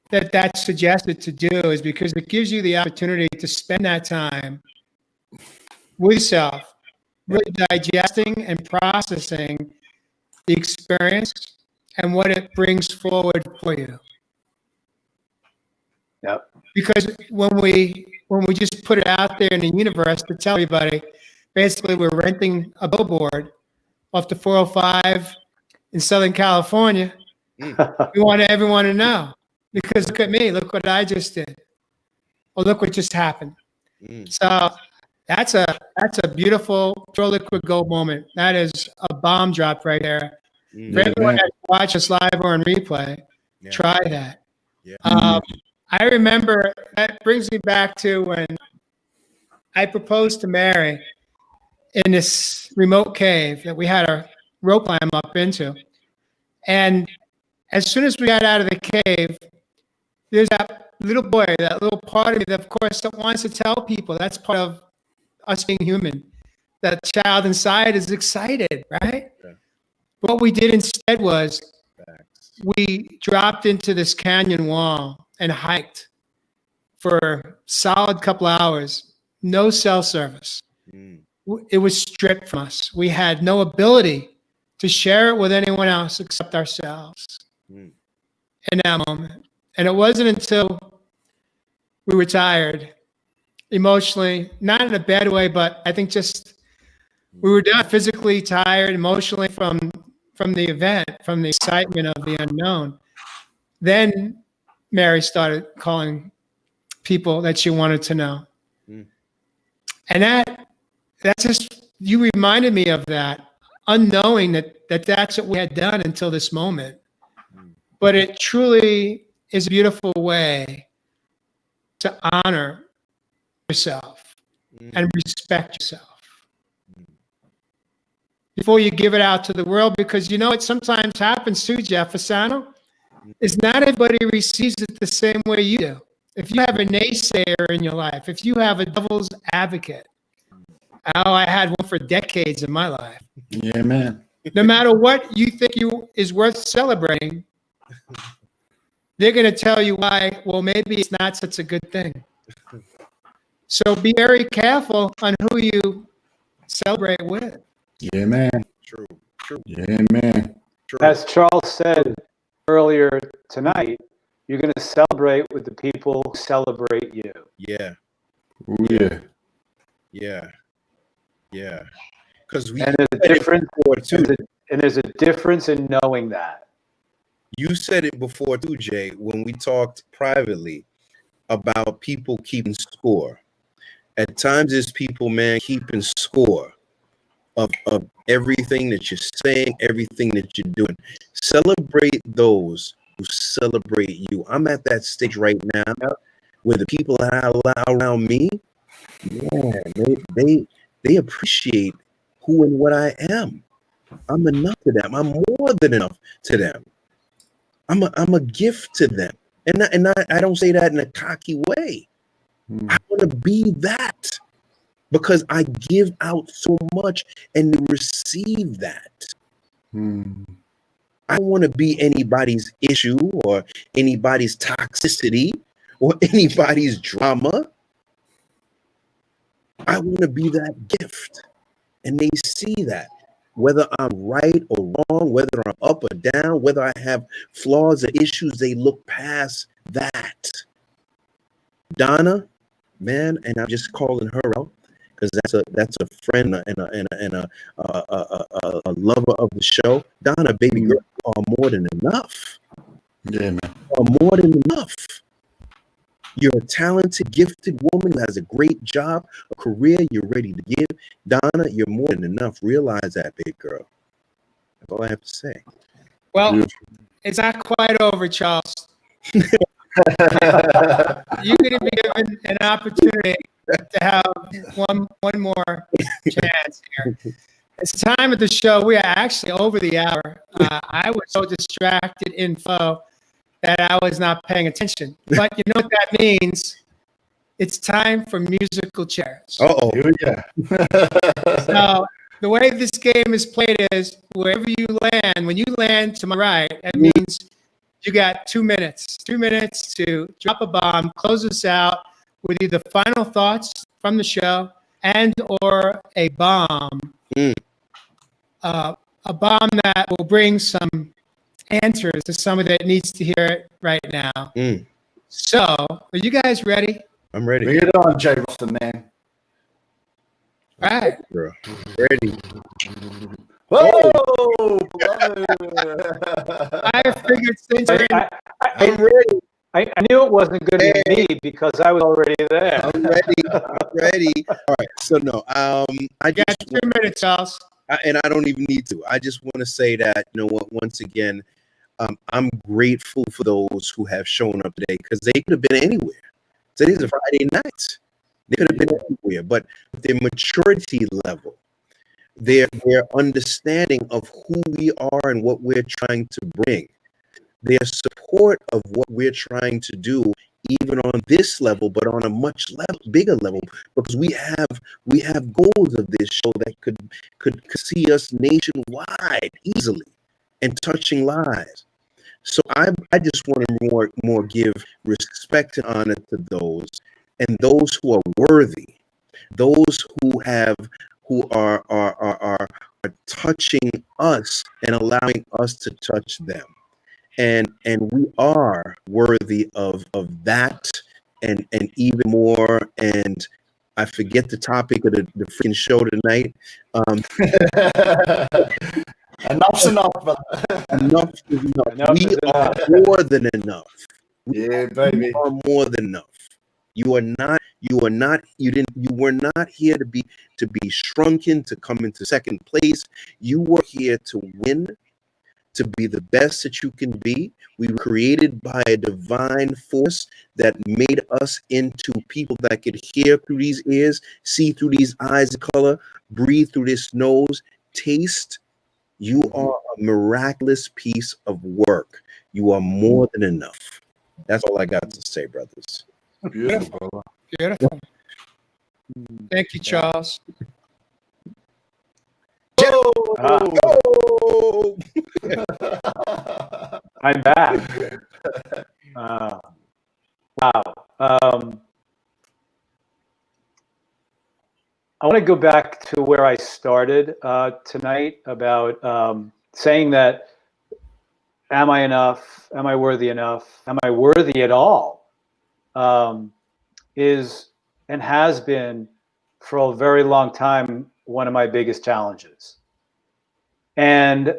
that that's suggested to do is because it gives you the opportunity to spend that time with yourself, really digesting and processing the experience and what it brings forward for you. Yep. Because when we just put it out there in the universe to tell everybody, basically we're renting a billboard off the 405 in Southern California. We want everyone to know. Because look at me, look what I just did. Or look what just happened. So that's a beautiful pure liquid gold moment. That is a bomb drop right there. For everyone that watch us live or on replay, try that. I remember that brings me back to when I proposed to Mary in this remote cave that we had a rope climb up into. And as soon as we got out of the cave, there's that little boy, that little part of me that, of course, wants to tell people. That's part of us being human. That child inside is excited, right? Yeah. But what we did instead was we dropped into this canyon wall and hiked for a solid couple hours. No cell service. It was stripped from us. We had no ability to share it with anyone else except ourselves in that moment. And it wasn't until we were tired, emotionally, not in a bad way, but I think just we were done, physically tired, emotionally from the event, from the excitement of the unknown. Then Mary started calling people that she wanted to know. And that's just, you reminded me of that, unknowing that that's what we had done until this moment. But it truly is a beautiful way to honor yourself and respect yourself before you give it out to the world, because you know it sometimes happens too, Jeff Fasano, is not everybody receives it the same way you do. If you have a naysayer in your life, if you have a devil's advocate, I had one for decades in my life. Yeah, man. No matter what you think is worth celebrating, they're going to tell you why, well, maybe it's not such a good thing. So be very careful on who you celebrate with. Yeah, man. True. Yeah, man. True. As Charles said earlier tonight, you're going to celebrate with the people who celebrate you. Yeah. Ooh, yeah. Yeah. Because we And there's a difference in knowing that. You said it before too, Jay, when we talked privately about people keeping score. At times there's people, man, keeping score of everything that you're saying, everything that you're doing. Celebrate those who celebrate you. I'm at that stage right now where the people that I allow around me, man, they appreciate who and what I am. I'm enough to them. I'm more than enough to them. I'm a gift to them. And I don't say that in a cocky way. I want to be that because I give out so much and receive that. I don't want to be anybody's issue or anybody's toxicity or anybody's drama. I want to be that gift. And they see that. Whether I'm right or wrong, whether I'm up or down, whether I have flaws or issues, they look past that. Donna, man, and I'm just calling her out because that's a friend and a lover of the show. Donna, baby girl, you are more than enough. Yeah, man. You are more than enough. You're a talented, gifted woman who has a great job, a career you're ready to give. Donna, you're more than enough. Realize that, big girl. That's all I have to say. Well, it's not quite over, Charles. You're going to be given an opportunity to have one more chance here. It's time of the show. We are actually over the hour. I was so distracted in flow that I was not paying attention. But you know what that means? it's time for musical chairs. Uh-oh. Here we go. So the way this game is played is wherever you land, when you land to my right, that means you got 2 minutes. 2 minutes to drop a bomb, close us out with either final thoughts from the show and or a bomb. A bomb that will bring some answers to somebody that needs to hear it right now. So, are you guys ready? I'm ready. Bring it on, Jay Ruffin, man. All right. Bro. Ready. Whoa! I figured since you're in, I'm ready. I knew it wasn't going to be me because I was already there. I'm ready. I'm ready. All right. So no, I you got just 2 minutes, Charles. and I don't even need to. I just want to say that, you know what, once again, I'm grateful for those who have shown up today, because they could have been anywhere. Today's a Friday night. They could have been anywhere, but their maturity level, their understanding of who we are and what we're trying to bring, their support of what we're trying to do, even on this level, but on a much bigger level, because we have goals of this show that could see us nationwide easily and touching lives. So I just want to more give respect and honor to those, and those who are worthy, those who are touching us and allowing us to touch them. And we are worthy of that and even more. And I forget the topic of the freaking show tonight. Enough's enough, brother. Enough is enough. Enough We is are enough. more than enough. Yeah, baby. You are more than enough. You were not here to be shrunken, to come into second place. You were here to win, to be the best that you can be. We were created by a divine force that made us into people that could hear through these ears, see through these eyes of color, breathe through this nose, taste. You are a miraculous piece of work. You are more than enough. That's all I got to say, brothers. Beautiful, brother. Beautiful. Thank you, Charles. Oh! I'm back. Wow. I want to go back to where I started tonight about saying that, am I enough? Am I worthy enough? Am I worthy at all? Is and has been for a very long time one of my biggest challenges. And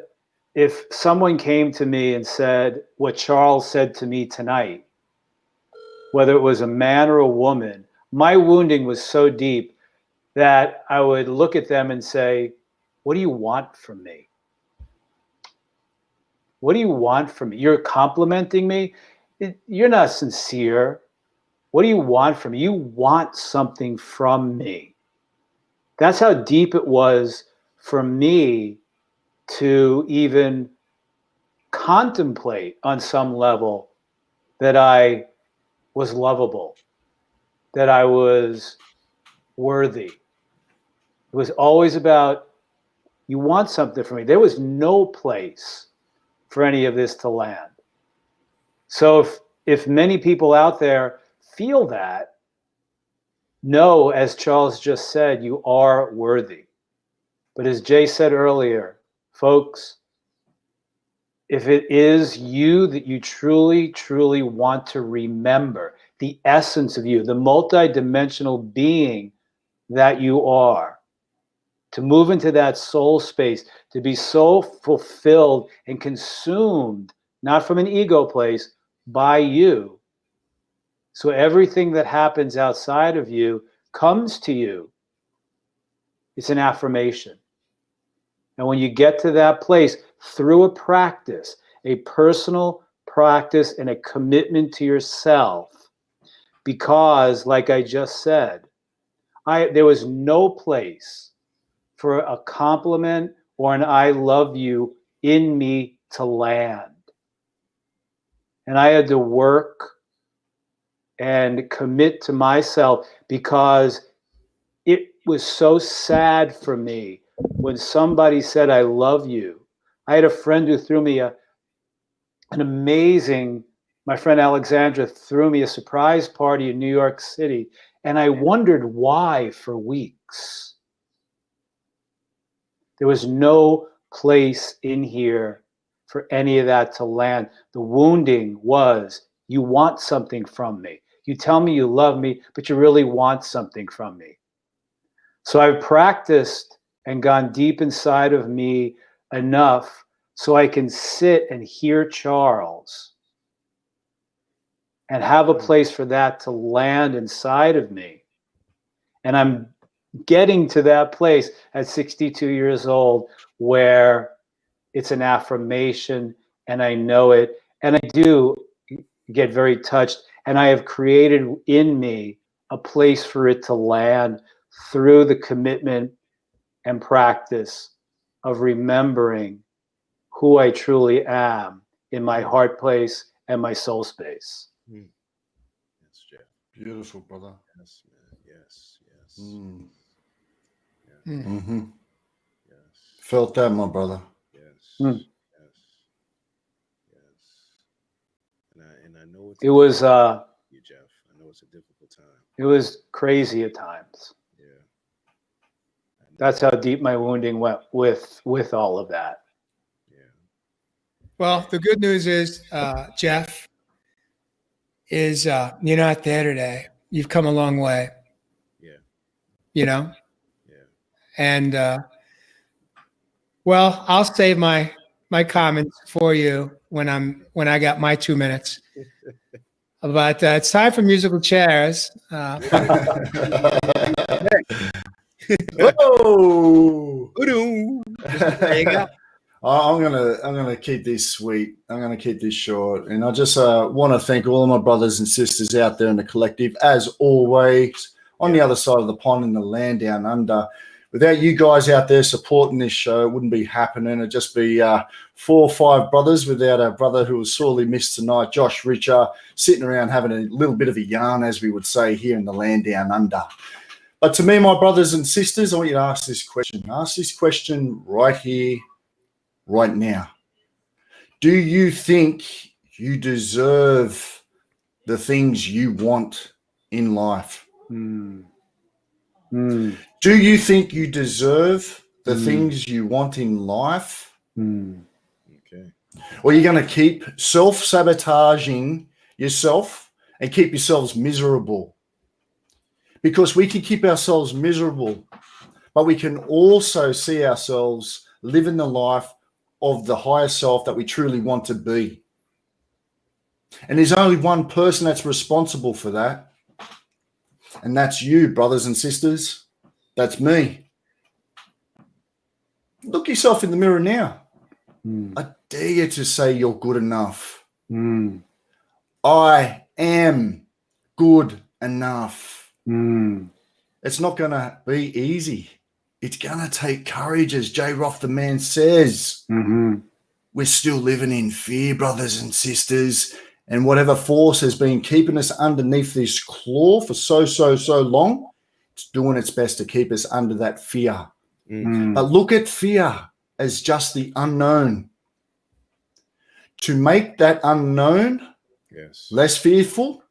if someone came to me and said what Charles said to me tonight, whether it was a man or a woman, my wounding was so deep that I would look at them and say, what do you want from me? What do you want from me? You're complimenting me? You're not sincere. What do you want from me? You want something from me. That's how deep it was for me to even contemplate on some level that I was lovable, that I was worthy. It was always about, you want something from me. There was no place for any of this to land. So if many people out there feel that, know, as Charles just said, you are worthy. But as Jay said earlier, folks, if it is you that you truly, truly want to remember, the essence of you, the multidimensional being that you are, to move into that soul space, to be so fulfilled and consumed, not from an ego place, by you. So everything that happens outside of you comes to you. It's an affirmation. And when you get to that place through a practice, a personal practice and a commitment to yourself, because like I just said, there was no place for a compliment or an I love you in me to land. And I had to work and commit to myself, because it was so sad for me when somebody said, I love you. I had a friend who threw me my friend Alexandra threw me a surprise party in New York City, and I wondered why for weeks. There was no place in here for any of that to land. The wounding was, you want something from me. You tell me you love me, but you really want something from me. So I've practiced and gone deep inside of me enough so I can sit and hear Charles and have a place for that to land inside of me. And I'm getting to that place at 62 years old where it's an affirmation and I know it. And I do get very touched. And I have created in me a place for it to land through the commitment and practice of remembering who I truly am in my heart place and my soul space. Yes, Jeff. Beautiful, brother. Yes, man. Yes, yes. Yeah. Mm. Yes. Felt that, my brother. Yes. Mm. Yes. Yes. And I know It was you, Jeff. I know it's a difficult time. it was crazy at times. Yeah. That's how deep my wounding went with all of that. Yeah. Well, the good news is, Jeff, is you're not there today. You've come a long way. Yeah. You know, Yeah. and well, I'll save my comments for you when I got my 2 minutes. But it's time for musical chairs. Oh, There you go. I'm gonna keep this sweet. I'm gonna keep this short, and I just want to thank all of my brothers and sisters out there in the collective, as always, on the other side of the pond in the land down under. Without you guys out there supporting this show, it wouldn't be happening. It'd just be 4 or 5 brothers without our brother who was sorely missed tonight, Josh Richer, sitting around having a little bit of a yarn, as we would say here in the land down under. But to me, my brothers and sisters, I want you to ask this question. Ask this question right here, right now. Do you think you deserve the things you want in life? Do you think you deserve the things you want in life? Okay. Or you're going to keep self-sabotaging yourself and keep yourselves miserable? Because we can keep ourselves miserable, but we can also see ourselves living the life of the higher self that we truly want to be. And there's only one person that's responsible for that. And that's you, brothers and sisters. That's me. Look yourself in the mirror now. I dare you to say you're good enough. I am good enough. It's not going to be easy. It's going to take courage, as J. Roth the man says. We're still living in fear, brothers and sisters. And whatever force has been keeping us underneath this claw for so long, it's doing its best to keep us under that fear. But look at fear as just the unknown. To make that unknown less fearful,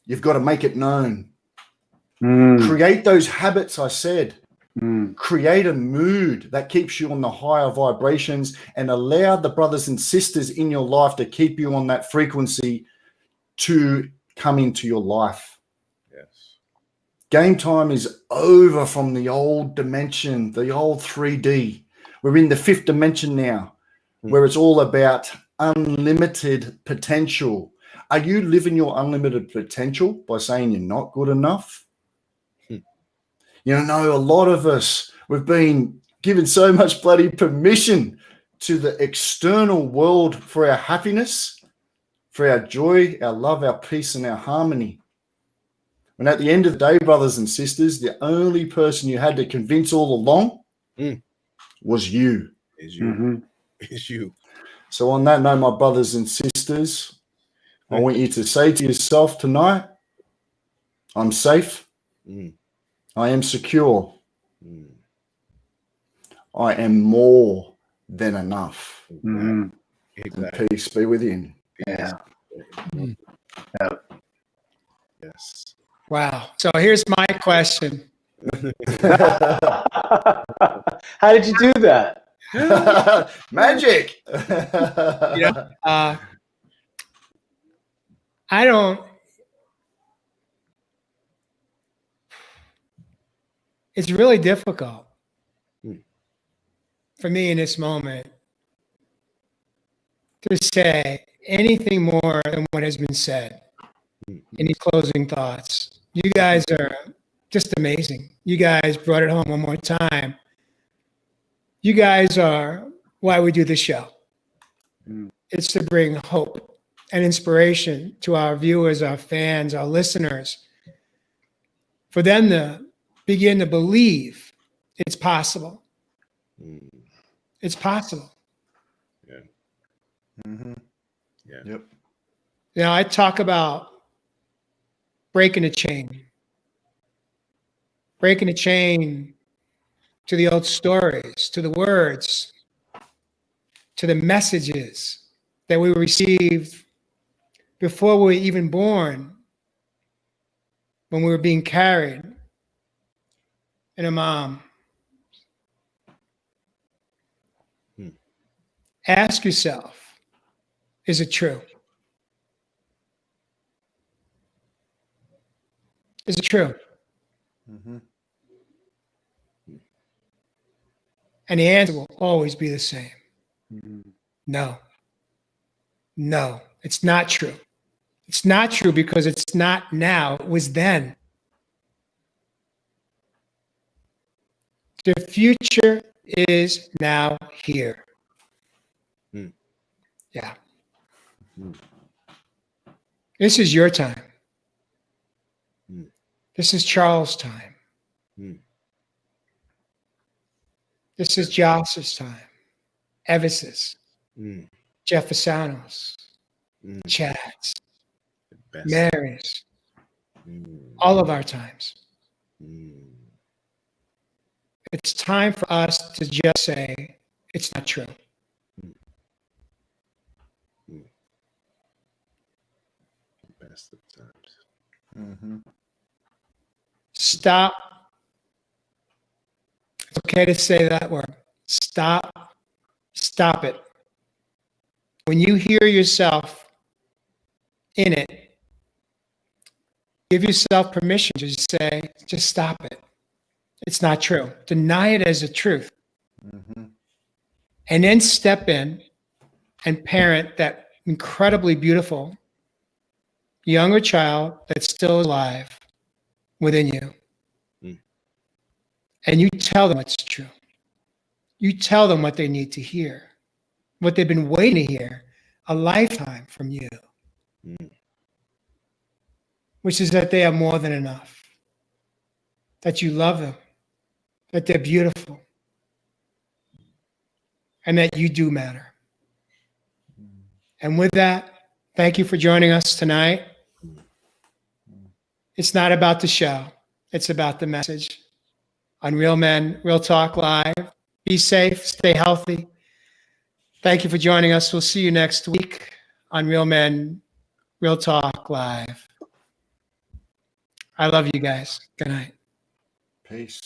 you've got to make it known. Create those habits, I said. Create a mood that keeps you on the higher vibrations and allow the brothers and sisters in your life to keep you on that frequency to come into your life. Game time is over from the old dimension, the old 3D. We're in the 5th dimension now, where it's all about unlimited potential. Are you living your unlimited potential by saying you're not good enough? You know, a lot of us, we've been given so much bloody permission to the external world for our happiness, for our joy, our love, our peace, and our harmony. And at the end of the day, brothers and sisters, the only person you had to convince all along was you. Is you. Is you. So on that note, my brothers and sisters, I want you to say to yourself tonight, I'm safe. Mm. I am secure. Mm. I am more than enough. Mhm. And peace be with you. Yeah. Mm. Yeah. Yes. Wow. So here's my question. How did you do that? Magic. You know, I don't. It's really difficult for me in this moment to say anything more than what has been said in these closing thoughts. You guys are just amazing. You guys brought it home one more time. You guys are why we do this show. It's to bring hope and inspiration to our viewers, our fans, our listeners, for them to begin to believe it's possible. It's possible. Yeah. Yeah. Yep. Now, I talk about breaking a chain to the old stories, to the words, to the messages that we received before we were even born, when we were being carried in a mom. Ask yourself, is it true? Is it true? And the answer will always be the same. No. No, it's not true. It's not true because it's not now. It was then. The future is now here. Yeah. This is your time. This is Charles' time. This is Joss's time. Evis's, Jeffersano's, Chad's, Best. Mary's, all of our times. It's time for us to just say, it's not true. Best of times. Stop. It's okay to say that word. Stop. Stop it. When you hear yourself in it, give yourself permission to just say, just stop it. It's not true. Deny it as a truth. And then step in and parent that incredibly beautiful younger child that's still alive within you. And you tell them it's true. You tell them what they need to hear, what they've been waiting to hear a lifetime from you, which is that they are more than enough, that you love them, that they're beautiful, and that you do matter. And with that, thank you for joining us tonight. It's not about the show. It's about the message. On Real Men, Real Talk Live. Be safe, stay healthy. Thank you for joining us. We'll see you next week on Real Men, Real Talk Live. I love you guys. Good night. Peace.